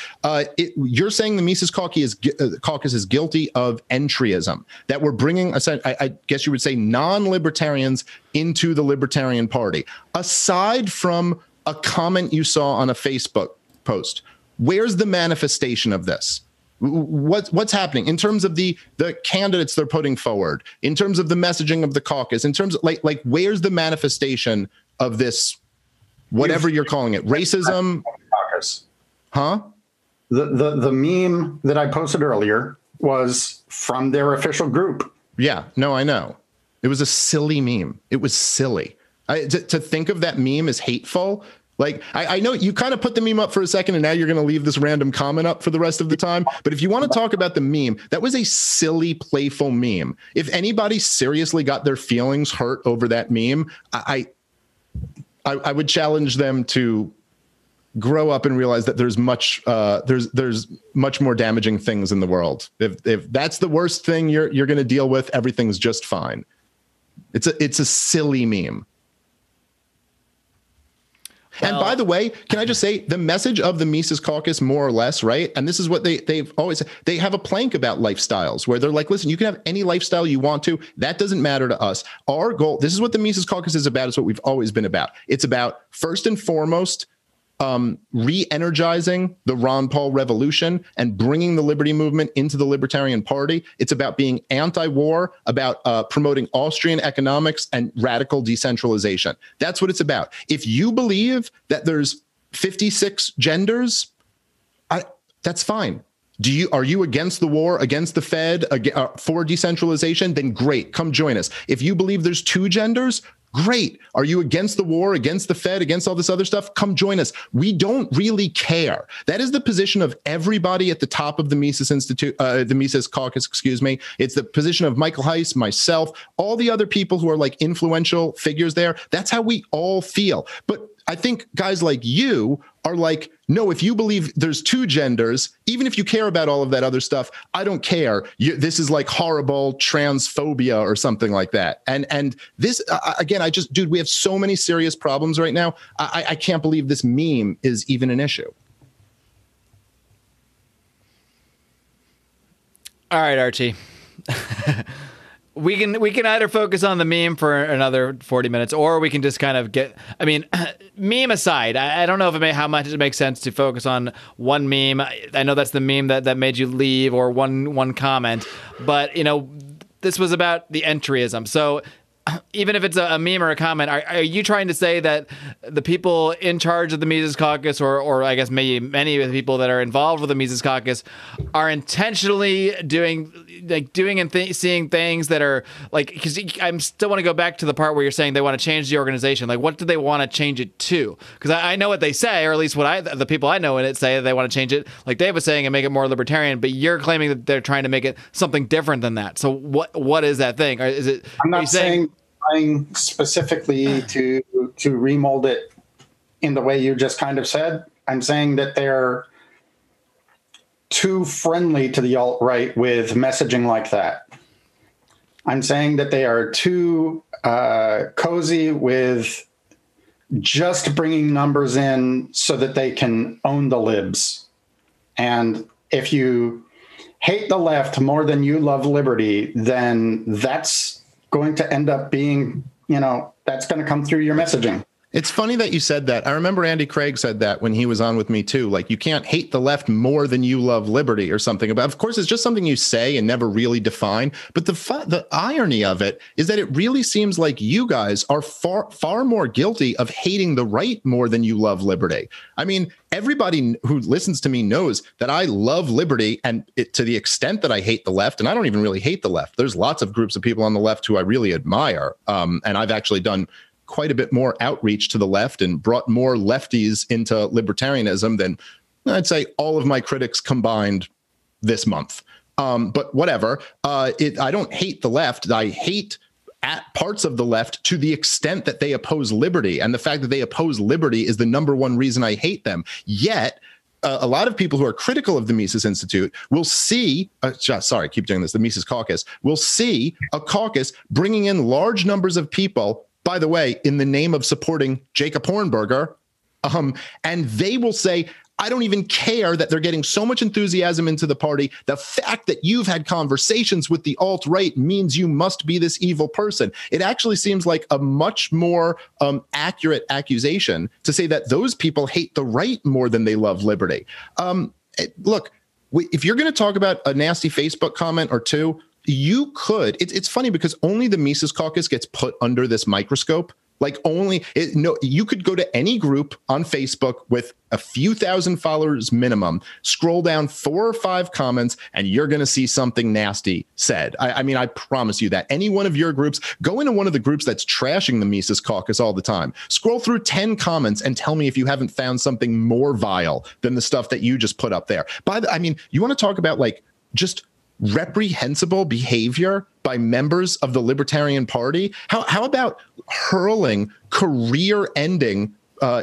You're saying the Mises Caucus is guilty of entryism, that we're bringing, I guess you would say, non-libertarians into the Libertarian Party. Aside from a comment you saw on a Facebook post, where's the manifestation of this? What's happening in terms of the candidates they're putting forward, in terms of the messaging of the caucus, in terms of like where's the manifestation of this, whatever you're calling it, racism? Huh? The meme that I posted earlier was from their official group. Yeah, no, I know. It was a silly meme. It was silly. To think of that meme as hateful. Like, I know you kind of put the meme up for a second and now you're going to leave this random comment up for the rest of the time. But if you want to talk about the meme, that was a silly, playful meme. If anybody seriously got their feelings hurt over that meme, I would challenge them to grow up and realize that there's much more damaging things in the world. If that's the worst thing you're going to deal with, everything's just fine. It's a silly meme. Well, and by the way, can I just say the message of the Mises Caucus, more or less, right? And this is what they've always, they have a plank about lifestyles where they're like, listen, you can have any lifestyle you want to. That doesn't matter to us. Our goal, this is what the Mises Caucus is about. It's what we've always been about. It's about, first and foremost, re-energizing the Ron Paul revolution and bringing the liberty movement into the Libertarian Party. It's about being anti-war, about promoting Austrian economics and radical decentralization. That's what it's about. If you believe that there's 56 genders, that's fine. Are you against the war, against the Fed, for decentralization? Then great, come join us. If you believe there's 2 genders, great. Are you against the war, against the Fed, against all this other stuff? Come join us. We don't really care. That is the position of everybody at the top of the Mises the Mises Caucus, excuse me. It's the position of Michael Heiss, myself, all the other people who are like influential figures there. That's how we all feel. But I think guys like you are like, no, if you believe there's 2 genders, even if you care about all of that other stuff, I don't care. This is like horrible transphobia or something like that. And this, again, dude, we have so many serious problems right now. I can't believe this meme is even an issue. All right, Archie. We can either focus on the meme for another 40 minutes, or we can just kind of meme aside, I don't know how much it makes sense to focus on one meme. I know that's the meme that made you leave, or one comment, but this was about the entryism. So even if it's a meme or a comment, are you trying to say that the people in charge of the Mises Caucus, or I guess maybe many of the people that are involved with the Mises Caucus, are intentionally doing and seeing things that are like, because I still want to go back to the part where you're saying they want to change the organization. Like, what do they want to change it to? Because I know what they say, or at least the people I know in it say they want to change it, like Dave was saying, and make it more libertarian. But you're claiming that they're trying to make it something different than that. So what is that thing? Or is it? I'm not saying specifically to remold it in the way you just kind of said. I'm saying that they're too friendly to the alt-right with messaging like that. I'm saying that they are too cozy with just bringing numbers in so that they can own the libs. And if you hate the left more than you love liberty, then that's going to end up being, that's going to come through your messaging. It's funny that you said that. I remember Andy Craig said that when he was on with me too. Like, you can't hate the left more than you love liberty or something. But of course, it's just something you say and never really define. But the irony of it is that it really seems like you guys are far more guilty of hating the right more than you love liberty. I mean, everybody who listens to me knows that I love liberty, and to the extent that I hate the left, and I don't even really hate the left. There's lots of groups of people on the left who I really admire. And I've actually done quite a bit more outreach to the left and brought more lefties into libertarianism than I'd say all of my critics combined this month. But whatever, I don't hate the left. I hate at parts of the left to the extent that they oppose liberty. And the fact that they oppose liberty is the number one reason I hate them. Yet, a lot of people who are critical of the Mises Institute will see, sorry, I keep doing this, the Mises Caucus, will see a caucus bringing in large numbers of people, by the way, in the name of supporting Jacob Hornberger, and they will say, I don't even care that they're getting so much enthusiasm into the party. The fact that you've had conversations with the alt-right means you must be this evil person. It actually seems like a much more accurate accusation to say that those people hate the right more than they love liberty. Look, if you're going to talk about a nasty Facebook comment or two, you could. It's funny because only the Mises Caucus gets put under this microscope. Like you could go to any group on Facebook with a few thousand followers minimum, scroll down 4 or 5 comments, and you're going to see something nasty said. I mean, I promise you that. Any one of your groups, go into one of the groups that's trashing the Mises Caucus all the time. Scroll through 10 comments and tell me if you haven't found something more vile than the stuff that you just put up there. I mean, you want to talk about like just reprehensible behavior by members of the Libertarian Party? How about hurling career-ending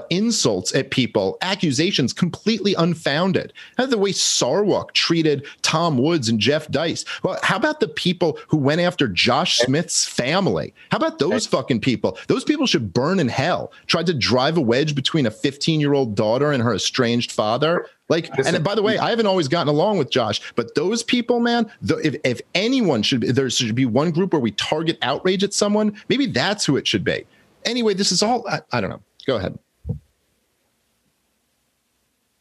insults at people, accusations completely unfounded? How the way Sarwalk treated Tom Woods and Jeff Dice? Well, how about the people who went after Josh Smith's family? How about those fucking people? Those people should burn in hell. Tried to drive a wedge between a 15-year-old daughter and her estranged father. Like, and by the way, I haven't always gotten along with Josh, but those people, man, if anyone there should be one group where we target outrage at someone, maybe that's who it should be. Anyway, this is all, I don't know. Go ahead.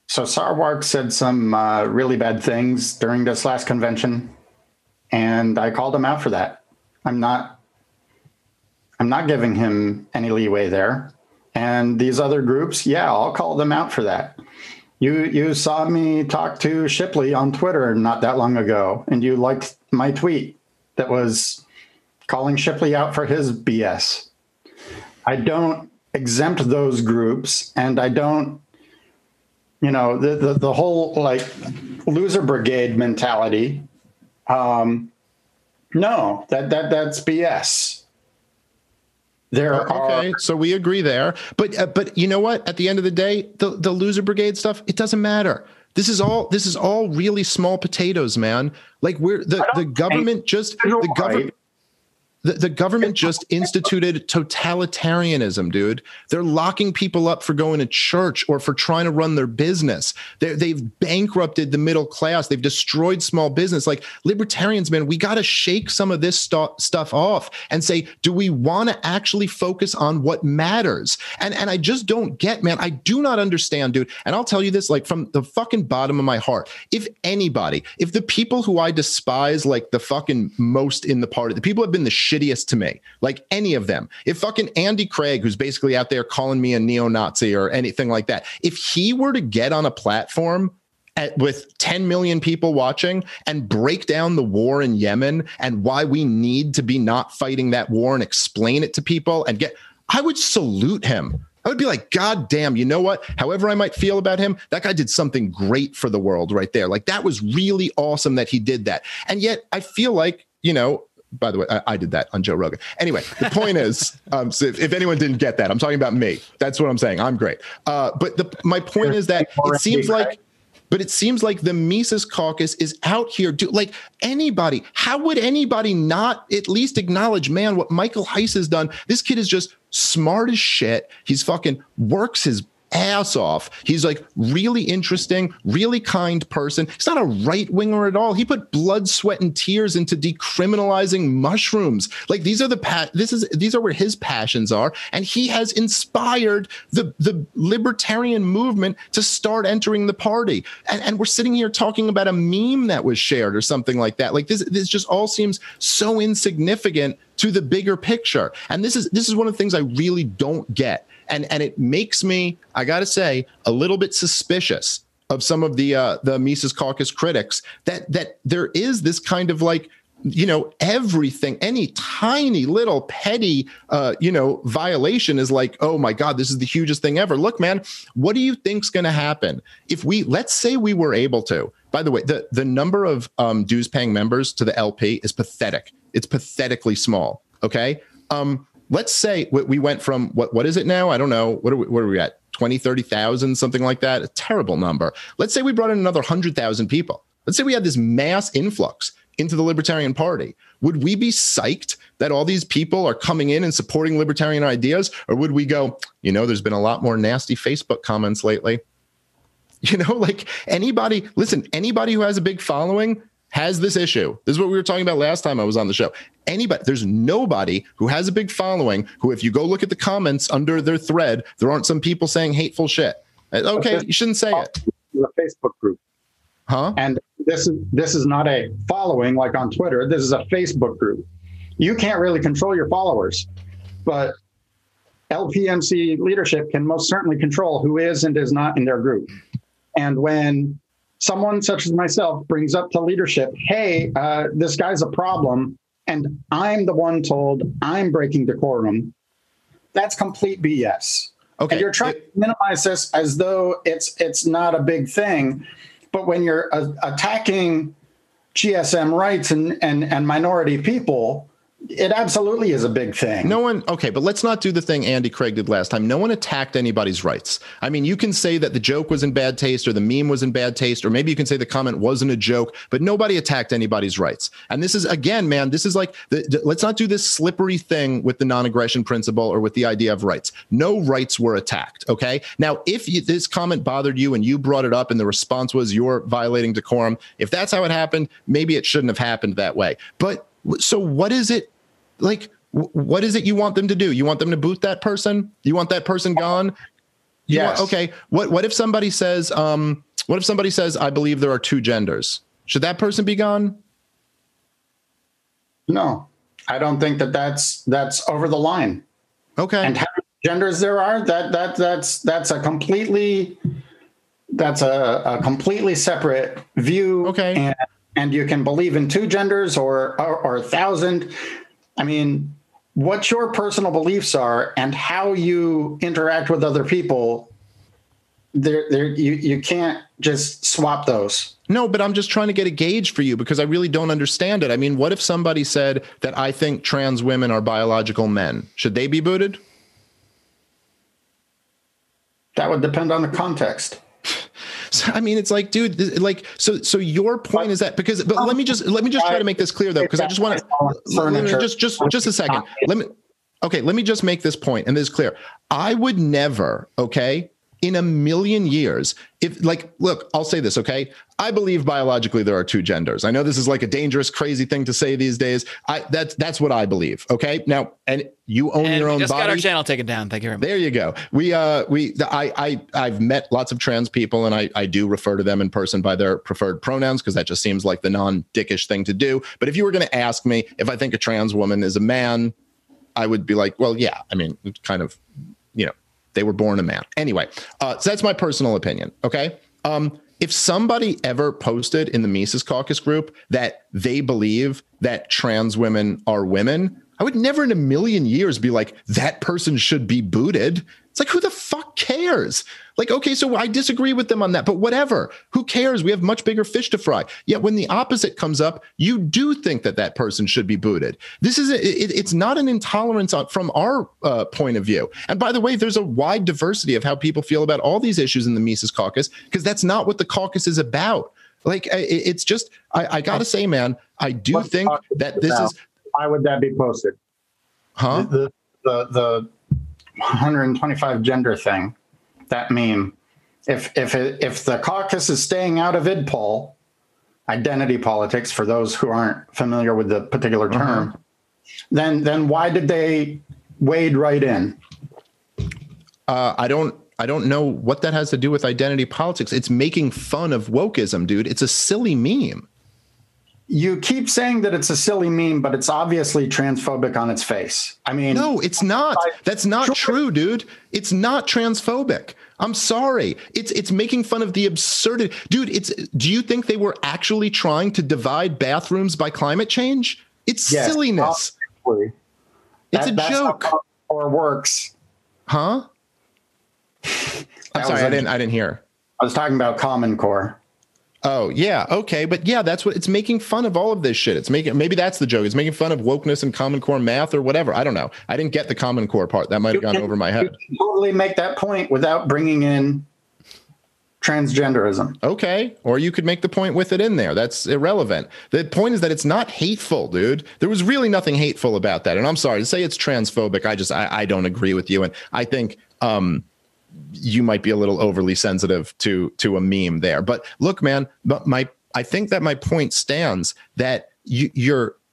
So Sarwark said some really bad things during this last convention, and I called him out for that. I'm not giving him any leeway there. And these other groups, yeah, I'll call them out for that. You saw me talk to Shipley on Twitter not that long ago, and you liked my tweet that was calling Shipley out for his BS. I don't exempt those groups, and I don't, the whole like loser brigade mentality. No, that's BS. Okay, so we agree there, but you know what? At the end of the day, the loser brigade stuff, it doesn't matter. This is all really small potatoes, man. Like the government just instituted totalitarianism, dude. They're locking people up for going to church or for trying to run their business. They've bankrupted the middle class. They've destroyed small business. Like libertarians, man, we got to shake some of this stuff off and say, do we want to actually focus on what matters? And I just don't get, man. I do not understand, dude. And I'll tell you this, like from the fucking bottom of my heart, if the people who I despise, like the fucking most in the party, the people who have been the shittiest to me, like any of them, if fucking Andy Craig, who's basically out there calling me a neo-Nazi or anything like that, if he were to get on a platform with 10 million people watching and break down the war in Yemen and why we need to be not fighting that war and explain it to people I would salute him. I would be like, God damn, you know what? However I might feel about him, that guy did something great for the world right there. Like that was really awesome that he did that. And yet I feel like, by the way, I did that on Joe Rogan. Anyway, the point is, so if anyone didn't get that, I'm talking about me. That's what I'm saying. I'm great. But my point is that it seems like the Mises Caucus is out here. Like anybody, how would anybody not at least acknowledge, man, what Michael Heiss has done? This kid is just smart as shit. He's fucking works his ass off. He's like really interesting, really kind person. He's not a right winger at all. He put blood, sweat, and tears into decriminalizing mushrooms. Like these are these are where his passions are, and he has inspired the libertarian movement to start entering the party. And we're sitting here talking about a meme that was shared or something like that. Like this just all seems so insignificant to the bigger picture. And this is one of the things I really don't get. And it makes me, I got to say, a little bit suspicious of some of the Mises Caucus critics that there is this kind of like, everything, any tiny little petty, violation is like, oh my God, this is the hugest thing ever. Look, man, what do you think's going to happen if let's say we were able to, by the way, the number of dues paying members to the LP is pathetic. It's pathetically small. Okay. Let's say we went from what is it now? I don't know. What are we at? 20, 30,000, something like that. A terrible number. Let's say we brought in another 100,000 people. Let's say we had this mass influx into the Libertarian Party. Would we be psyched that all these people are coming in and supporting libertarian ideas? Or would we go, there's been a lot more nasty Facebook comments lately? Like anybody who has a big following has this issue. This is what we were talking about last time I was on the show. There's nobody who has a big following who, if you go look at the comments under their thread, there aren't some people saying hateful shit. Okay, you shouldn't say it. The Facebook group. Huh? And this is not a following like on Twitter. This is a Facebook group. You can't really control your followers, but LPMC leadership can most certainly control who is and is not in their group. And when someone such as myself brings up to leadership, hey, this guy's a problem, and I'm the one told I'm breaking decorum, that's complete BS. Okay. And you're trying to minimize this as though it's not a big thing. But when you're attacking GSM rights and minority people, it absolutely is a big thing. But let's not do the thing Andy Craig did last time. No one attacked anybody's rights. I mean, you can say that the joke was in bad taste or the meme was in bad taste, or maybe you can say the comment wasn't a joke, but nobody attacked anybody's rights. And this is, again, man, this is like, let's not do this slippery thing with the non-aggression principle or with the idea of rights. No rights were attacked, okay? Now, if this comment bothered you and you brought it up and the response was you're violating decorum, if that's how it happened, maybe it shouldn't have happened that way. But so what is it? Like, what is it you want them to do? You want them to boot that person? You want that person gone? Yes. Okay. What if somebody says, I believe there are two genders? Should that person be gone? No, I don't think that's over the line. Okay. And how many genders there are, that's a completely separate view. Okay. And you can believe in two genders or 1,000. I mean, what your personal beliefs are and how you interact with other people, you can't just swap those. No, but I'm just trying to get a gauge for you because I really don't understand it. I mean, what if somebody said that I think trans women are biological men? Should they be booted? That would depend on the context. So, I mean, it's like, dude, like, so your point is that but let me just try to make this clear though, because I just want to just a second. Let me just make this point, and this is clear. I would never, okay, in a million years, look, I'll say this, okay? I believe biologically there are two genders. I know this is like a dangerous, crazy thing to say these days. That's what I believe, okay? Now, and you own your own body. We just got our channel taken down. Thank you very much. There you go. I've met lots of trans people, and I do refer to them in person by their preferred pronouns because that just seems like the non-dickish thing to do. But if you were going to ask me if I think a trans woman is a man, I would be like, well, yeah. I mean, it's kind of, they were born a man. Anyway, so that's my personal opinion, okay? If somebody ever posted in the Mises Caucus group that they believe that trans women are women, I would never in a million years be like, that person should be booted. It's like, who the fuck cares? Like, okay, so I disagree with them on that, but whatever. Who cares? We have much bigger fish to fry. Yet when the opposite comes up, you do think that person should be booted. This is it's not an intolerance from our point of view. And by the way, there's a wide diversity of how people feel about all these issues in the Mises Caucus, because that's not what the caucus is about. Like, it's just, I got to say, man, I do think that this is... Why would that be posted? Huh? The 125 gender thing. that meme. If the caucus is staying out of idpol, identity politics, for those who aren't familiar with the particular term, then why did they wade right in? I don't know what that has to do with identity politics. It's making fun of wokeism, dude. It's a silly meme. You keep saying that it's a silly meme, but it's obviously transphobic on its face. I mean, no, it's not. That's not true, dude. It's not transphobic. I'm sorry. It's making fun of the absurdity. Dude, do you think they were actually trying to divide bathrooms by climate change? It's silliness. Obviously. It's a joke. How or works. Huh? I'm sorry, I didn't hear. I was talking about Common Core. Oh, yeah. Okay. But yeah, that's what it's making fun of, all of this shit. It's maybe that's the joke. It's making fun of wokeness and Common Core math or whatever. I don't know. I didn't get the Common Core part. That might have gone over my head. You can totally make that point without bringing in transgenderism. Okay. Or you could make the point with it in there. That's irrelevant. The point is that it's not hateful, dude. There was really nothing hateful about that. And I'm sorry to say it's transphobic. I don't agree with you. And I think, you might be a little overly sensitive to a meme there, but look, man, I think that my point stands that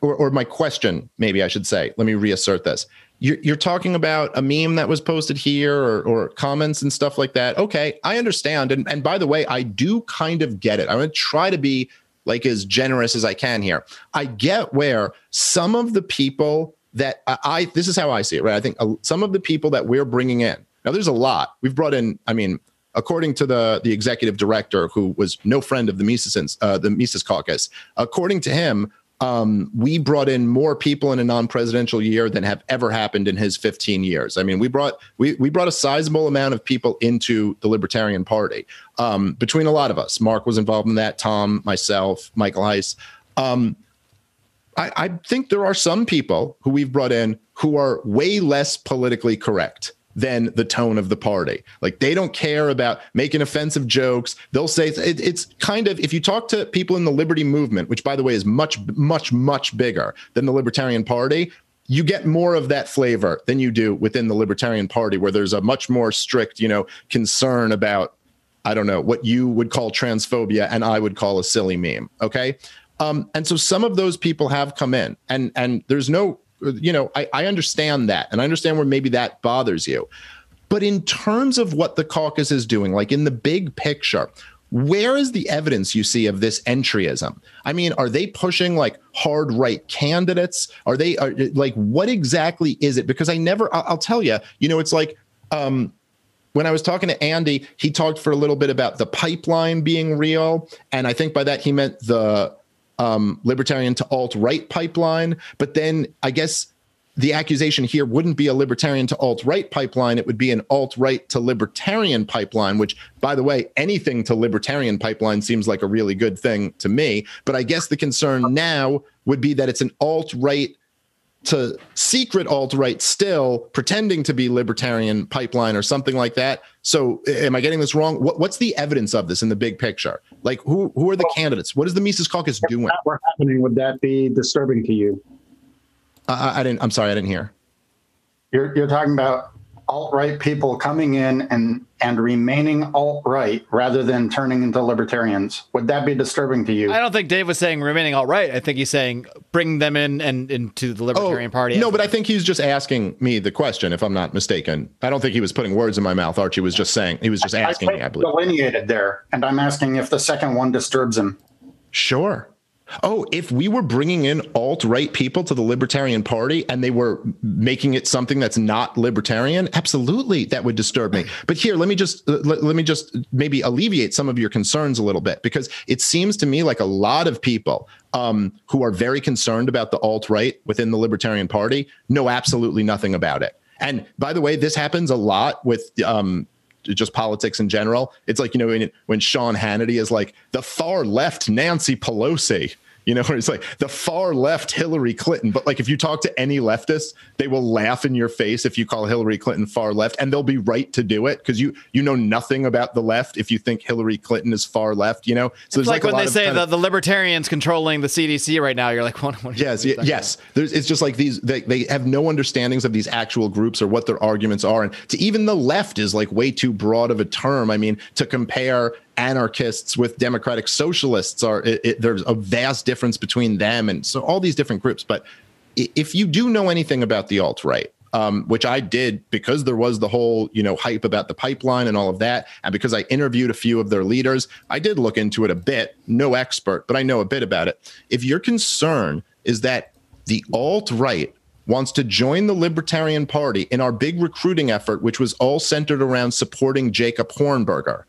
or my question, maybe I should say, let me reassert this. You're talking about a meme that was posted here or comments and stuff like that. Okay. I understand. And by the way, I do kind of get it. I'm going to try to be like as generous as I can here. I get where some of the people that this is how I see it, right? I think some of the people that we're bringing in, now, there's a lot. We've brought in, I mean, according to the executive director, who was no friend of the Mises Caucus, according to him, we brought in more people in a non-presidential year than have ever happened in his 15 years. I mean, we brought a sizable amount of people into the Libertarian Party between a lot of us. Mark was involved in that, Tom, myself, Michael Heiss. I think there are some people who we've brought in who are way less politically correct than the tone of the party. Like, they don't care about making offensive jokes. They'll say it's kind of, if you talk to people in the liberty movement, which by the way is much, much, much bigger than the Libertarian Party, you get more of that flavor than you do within the Libertarian Party, where there's a much more strict, concern about, I don't know, what you would call transphobia and I would call a silly meme. Okay. And so some of those people have come in and there's no, I understand that, and I understand where maybe that bothers you. But in terms of what the caucus is doing, like in the big picture, where is the evidence you see of this entryism? I mean, are they pushing like hard right candidates? Are like, what exactly is it? Because I'll tell you, it's like, when I was talking to Andy, he talked for a little bit about the pipeline being real. And I think by that he meant the libertarian to alt-right pipeline. But then I guess the accusation here wouldn't be a libertarian to alt-right pipeline. It would be an alt-right to libertarian pipeline, which, by the way, anything to libertarian pipeline seems like a really good thing to me. But I guess the concern now would be that it's an alt-right to secret alt-right still pretending to be libertarian pipeline or something like that. So am I getting this wrong? What's the evidence of this in the big picture? Like, who are the candidates? What is the Mises Caucus doing? If that were happening, would that be disturbing to you? I'm sorry, I didn't hear. You're talking about alt-right people coming in and remaining alt-right rather than turning into libertarians. Would that be disturbing to you? I don't think Dave was saying remaining alt-right. I think he's saying bring them in and into the Libertarian Party. No, but I think he's just asking me the question, if I'm not mistaken. I don't think he was putting words in my mouth. Archie was just saying, he was just asking me, I believe. Delineated there, and I'm asking if the second one disturbs him. Sure. Oh, if we were bringing in alt-right people to the Libertarian Party and they were making it something that's not libertarian, absolutely, that would disturb me. But here, let me just maybe alleviate some of your concerns a little bit, because it seems to me like a lot of people who are very concerned about the alt-right within the Libertarian Party know absolutely nothing about it. And by the way, this happens a lot with just politics in general. It's like, when Sean Hannity is like the far left Nancy Pelosi, where it's like the far left Hillary Clinton. But like, if you talk to any leftist, they will laugh in your face if you call Hillary Clinton far left, and they'll be right to do it because you know nothing about the left if you think Hillary Clinton is far left, So it's like when they say the libertarians controlling the CDC right now, you're like, what yes. It's just like they have no understandings of these actual groups or what their arguments are. And to even the left is like way too broad of a term. I mean, to compare anarchists with democratic socialists there's a vast difference between them, and so all these different groups. But if you do know anything about the alt-right, which I did because there was the whole hype about the pipeline and all of that, and because I interviewed a few of their leaders, I did look into it a bit. No expert, but I know a bit about it. If your concern is that the alt-right wants to join the Libertarian Party in our big recruiting effort, which was all centered around supporting Jacob Hornberger,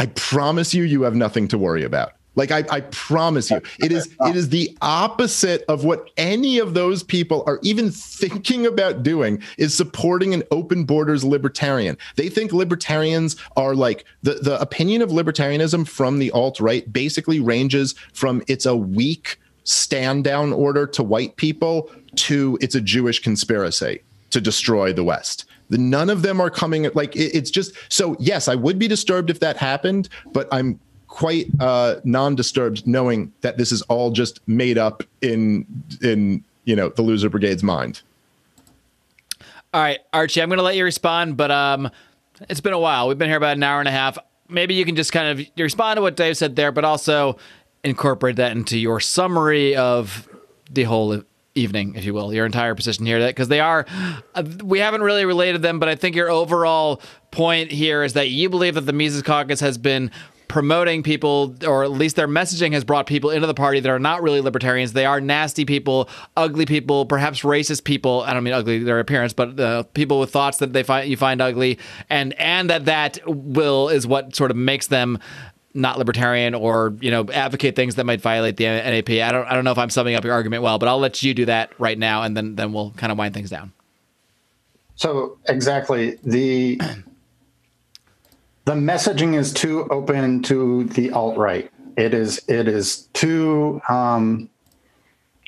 I promise you have nothing to worry about. Like, I promise you, it is the opposite of what any of those people are even thinking about doing, is supporting an open borders libertarian. They think libertarians are like the opinion of libertarianism from the alt-right basically ranges from it's a weak stand down order to white people to it's a Jewish conspiracy to destroy the West. None of them are coming like it's just so. Yes, I would be disturbed if that happened, but I'm quite non-disturbed knowing that this is all just made up in the loser brigade's mind. All right, Archie, I'm going to let you respond, but it's been a while. We've been here about an hour and a half. Maybe you can just kind of respond to what Dave said there, but also incorporate that into your summary of the whole evening, if you will, your entire position here, because we haven't really related them, but I think your overall point here is that you believe that the Mises Caucus has been promoting people, or at least their messaging has brought people into the party that are not really libertarians. They are nasty people, ugly people, perhaps racist people. I don't mean ugly their appearance, but people with thoughts that you find ugly, and that is what sort of makes them not libertarian or advocate things that might violate the NAP. I don't know if I'm summing up your argument well, but I'll let you do that right now, and then we'll kind of wind things down. So exactly, the messaging is too open to the alt-right. It is too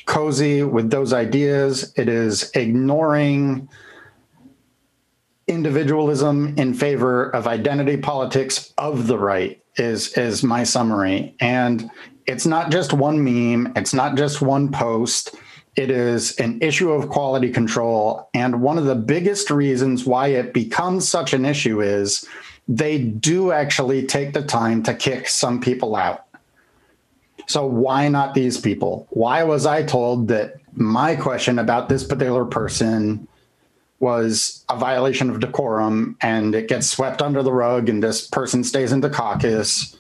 cozy with those ideas. It is ignoring individualism in favor of identity politics of the right is my summary. And it's not just one meme. It's not just one post. It is an issue of quality control. And one of the biggest reasons why it becomes such an issue is they do actually take the time to kick some people out. So why not these people? Why was I told that my question about this particular person was a violation of decorum and it gets swept under the rug and this person stays in the caucus?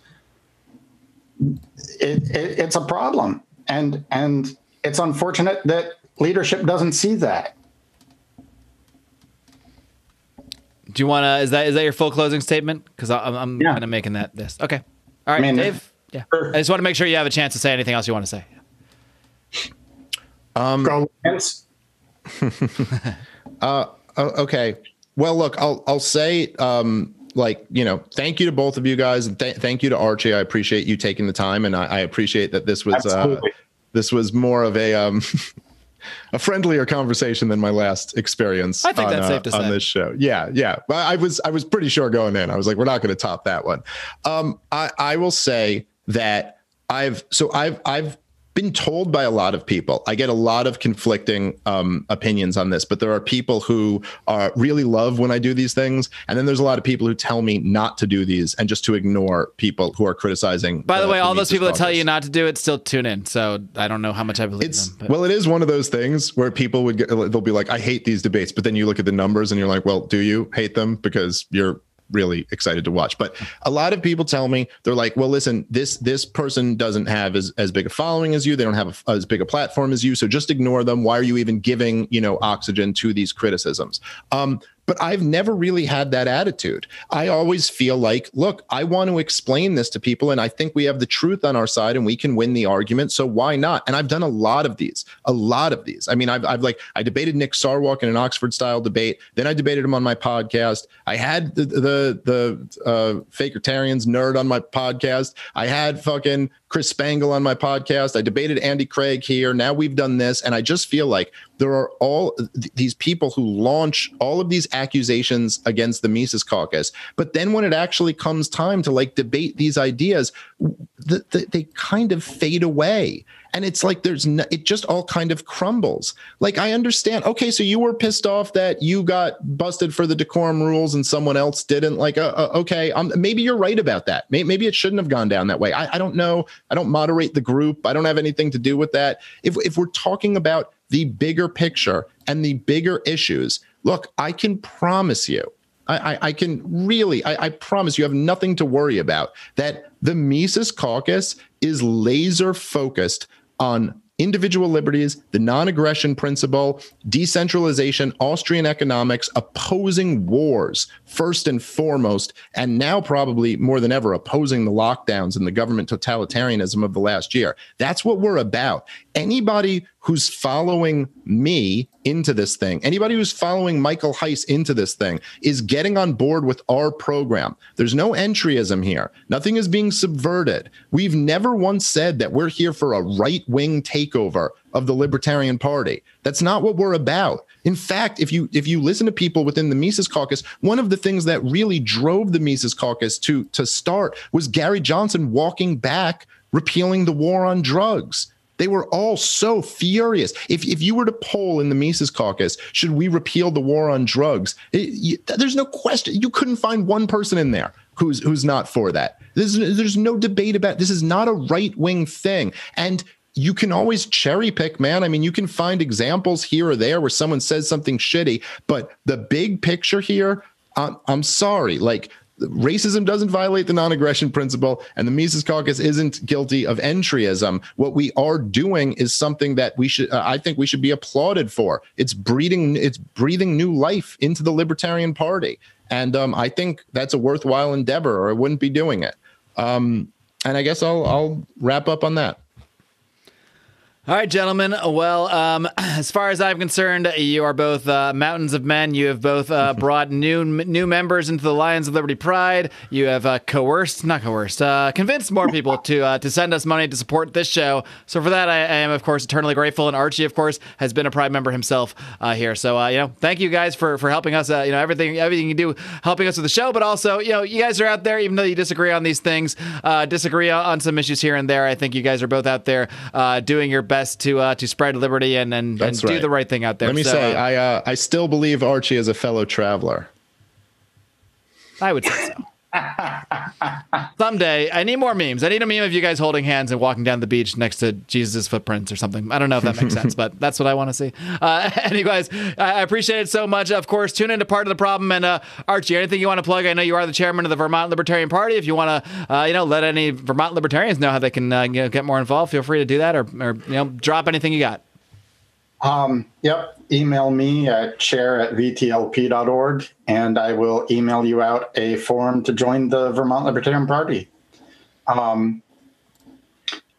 It's a problem. And it's unfortunate that leadership doesn't see that. Do you want to, is that your full closing statement? Because I'm kind of making this. Okay. All right, Dave. Yeah. Sure. I just want to make sure you have a chance to say anything else you want to say. Go against. Okay. Well, look, I'll say, thank you to both of you guys, and thank you to Archie. I appreciate you taking the time, and I appreciate that this was more of a friendlier conversation than my last experience. I think that's safe to say on this show. Yeah. I was pretty sure going in. I was like, we're not going to top that one. I will say that I've been told by a lot of people. I get a lot of conflicting opinions on this, but there are people who really love when I do these things. And then there's a lot of people who tell me not to do these and just to ignore people who are criticizing. By the way, all those people that tell you not to do it still tune in. So I don't know how much I believe them. But. Well, it is one of those things where people they'll be like, I hate these debates. But then you look at the numbers and you're like, well, do you hate them? Because you're really excited to watch. But a lot of people tell me, they're like, well, listen, this person doesn't have as big a following as you. They don't have as big a platform as you. So just ignore them. Why are you even giving, oxygen to these criticisms? But But I've never really had that attitude. I always feel like, look, I want to explain this to people, and I think we have the truth on our side and we can win the argument. So why not? And I've done a lot of these. I mean, I debated Nick Sarwark in an Oxford style debate. Then I debated him on my podcast. I had the Fakertarians nerd on my podcast. I had fucking Chris Spangle on my podcast. I debated Andy Craig here. Now we've done this. And I just feel like there are all these people who launch all of these accusations against the Mises Caucus. But then when it actually comes time to like debate these ideas, they kind of fade away. And it's like it just all kind of crumbles. Like, I understand. Okay, so you were pissed off that you got busted for the decorum rules and someone else didn't. Like, okay, maybe you're right about that. Maybe it shouldn't have gone down that way. I don't know. I don't moderate the group. I don't have anything to do with that. If we're talking about the bigger picture and the bigger issues, look, I can promise you, I promise you have nothing to worry about, that the Mises Caucus is laser focused on individual liberties, the non-aggression principle, decentralization, Austrian economics, opposing wars, first and foremost, and now probably more than ever opposing the lockdowns and the government totalitarianism of the last year. That's what we're about. Anybody who's following me into this thing, anybody who's following Michael Heiss into this thing, is getting on board with our program. There's no entryism here. Nothing is being subverted. We've never once said that we're here for a right-wing takeover of the Libertarian Party. That's not what we're about. In fact, if you listen to people within the Mises Caucus, one of the things that really drove the Mises Caucus to start was Gary Johnson walking back, repealing the war on drugs. They were all so furious. If you were to poll in the Mises Caucus, should we repeal the war on drugs? There's no question. You couldn't find one person in there who's not for that. There's no debate about it. This is not a right-wing thing. And you can always cherry pick, man. I mean, you can find examples here or there where someone says something shitty, but the big picture here, I'm sorry, like, racism doesn't violate the non-aggression principle, and the Mises Caucus isn't guilty of entryism. What we are doing is something that I think we should be applauded for. It's breathing new life into the Libertarian Party, and I think that's a worthwhile endeavor, or I wouldn't be doing it. And I guess I'll wrap up on that. All right, gentlemen. Well, as far as I'm concerned, you are both mountains of men. You have both brought new members into the Lions of Liberty Pride. You have convinced more people to send us money to support this show. So for that, I am, of course, eternally grateful. And Archie, of course, has been a Pride member himself here. So, thank you guys for helping us. Everything you do, helping us with the show. But also, you guys are out there, even though you disagree on these things, disagree on some issues here and there. I think you guys are both out there doing your best to spread liberty and do the right thing out there. Let me say, I still believe Archie is a fellow traveler. I would say so. Someday, I need more memes. I need a meme of you guys holding hands and walking down the beach next to Jesus' footprints or something. I don't know if that makes sense, but that's what I want to see. Anyways, I appreciate it so much. Of course, tune into Part of the Problem. And Archie, anything you want to plug? I know you are the chairman of the Vermont Libertarian Party. If you want to, let any Vermont Libertarians know how they can get more involved, feel free to do that, or drop anything you got. Yep. Email me at chair@vtlp.org, and I will email you out a form to join the Vermont Libertarian Party. I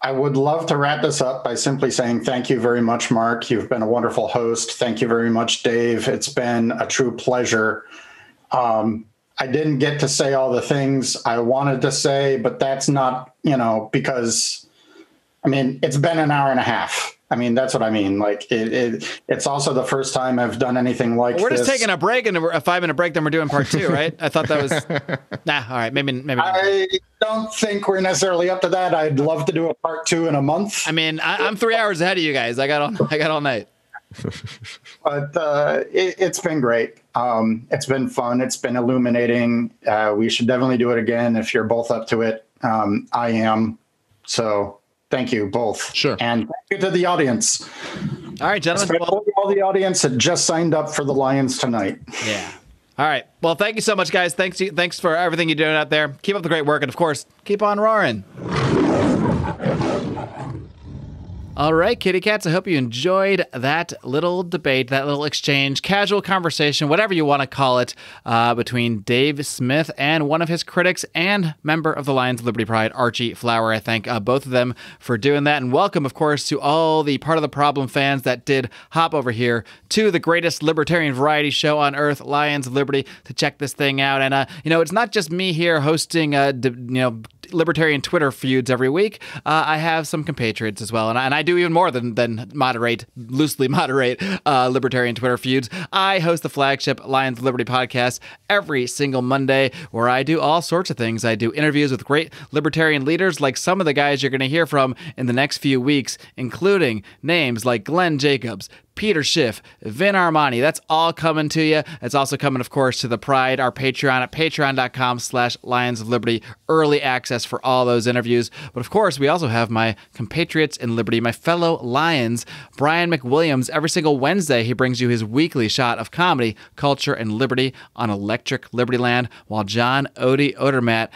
would love to wrap this up by simply saying thank you very much, Mark. You've been a wonderful host. Thank you very much, Dave. It's been a true pleasure. I didn't get to say all the things I wanted to say, but that's not, because, it's been an hour and a half. That's what I mean. Like it's also the first time I've done anything like this. We're just taking a break, and a 5-minute break, then we're doing part 2, right? I thought that was all right. Maybe. I don't think we're necessarily up to that. I'd love to do a part 2 in a month. I'm 3 hours ahead of you guys. I got all night. But it's been great. It's been fun. It's been illuminating. We should definitely do it again if you're both up to it. I am. So. Thank you both. Sure. And thank you to the audience. All right, gentlemen. All the audience that just signed up for the Lions tonight. Yeah. All right. Well, thank you so much, guys. Thanks for everything you're doing out there. Keep up the great work. And, of course, keep on roaring. All right, kitty cats, I hope you enjoyed that little debate, that little exchange, casual conversation, whatever you want to call it, between Dave Smith and one of his critics and member of the Lions of Liberty Pride, Archie Flower. I thank both of them for doing that. And welcome, of course, to all the Part of the Problem fans that did hop over here to the greatest libertarian variety show on earth, Lions of Liberty, to check this thing out. And, it's not just me here hosting, libertarian Twitter feuds every week. I have some compatriots as well, and I do even more than loosely moderate libertarian Twitter feuds. I host the flagship Lions of Liberty podcast every single Monday, where I do all sorts of things. I do interviews with great libertarian leaders, like some of the guys you're going to hear from in the next few weeks, including names like Glenn Jacobs, Peter Schiff, Vin Armani. That's all coming to you. It's also coming, of course, to the Pride, our Patreon at patreon.com/Lions of Liberty. Early access for all those interviews. But of course, we also have my compatriots in Liberty, my fellow Lions, Brian McWilliams. Every single Wednesday, he brings you his weekly shot of comedy, culture, and liberty on Electric Liberty Land, while John Odie Odermatt,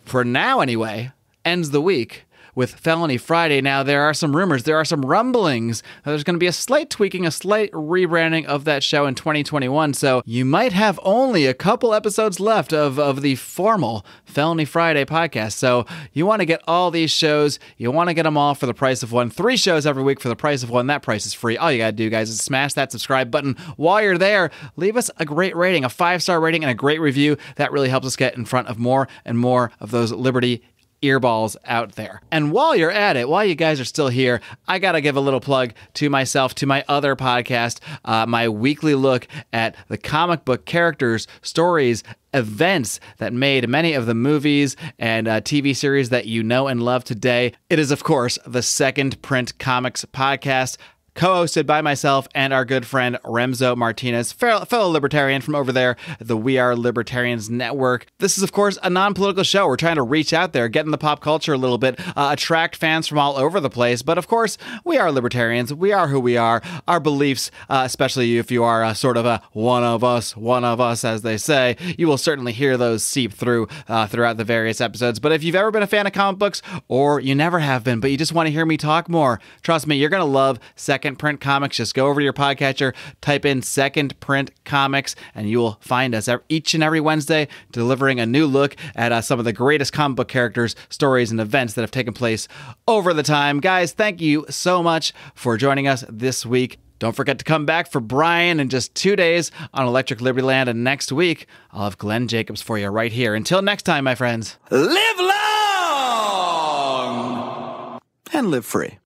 for now anyway, ends the week with Felony Friday. Now, there are some rumors, there are some rumblings. There's going to be a slight tweaking, a slight rebranding of that show in 2021, so you might have only a couple episodes left of the formal Felony Friday podcast. So you want to get all these shows, you want to get them all for the price of one. 3 shows every week for the price of one. That price is free. All you got to do, guys, is smash that subscribe button. While you're there, leave us a great rating, a 5-star rating, and a great review. That really helps us get in front of more and more of those Liberty earballs out there. And while you're at it, while you guys are still here, I gotta give a little plug to myself, to my other podcast, my weekly look at the comic book characters, stories, events that made many of the movies and TV series that you know and love today. It is, of course, the Second Print Comics podcast, co-hosted by myself and our good friend Remzo Martinez, fellow libertarian from over there at the We Are Libertarians Network. This is, of course, a non-political show. We're trying to reach out there, get in the pop culture a little bit, attract fans from all over the place. But, of course, we are libertarians. We are who we are. Our beliefs, especially if you are sort of a one of us, as they say, you will certainly hear those seep through throughout the various episodes. But if you've ever been a fan of comic books, or you never have been, but you just want to hear me talk more, trust me, you're going to love Second Print Comics. Just go over to your podcatcher, type in Second Print Comics, and you will find us each and every Wednesday delivering a new look at some of the greatest comic book characters, stories, and events that have taken place over the time. Guys, thank you so much for joining us this week. Don't forget to come back for Brian in just 2 days on Electric Liberty Land, and next week I'll have Glenn Jacobs for you right here. Until next time, my friends, live long and live free.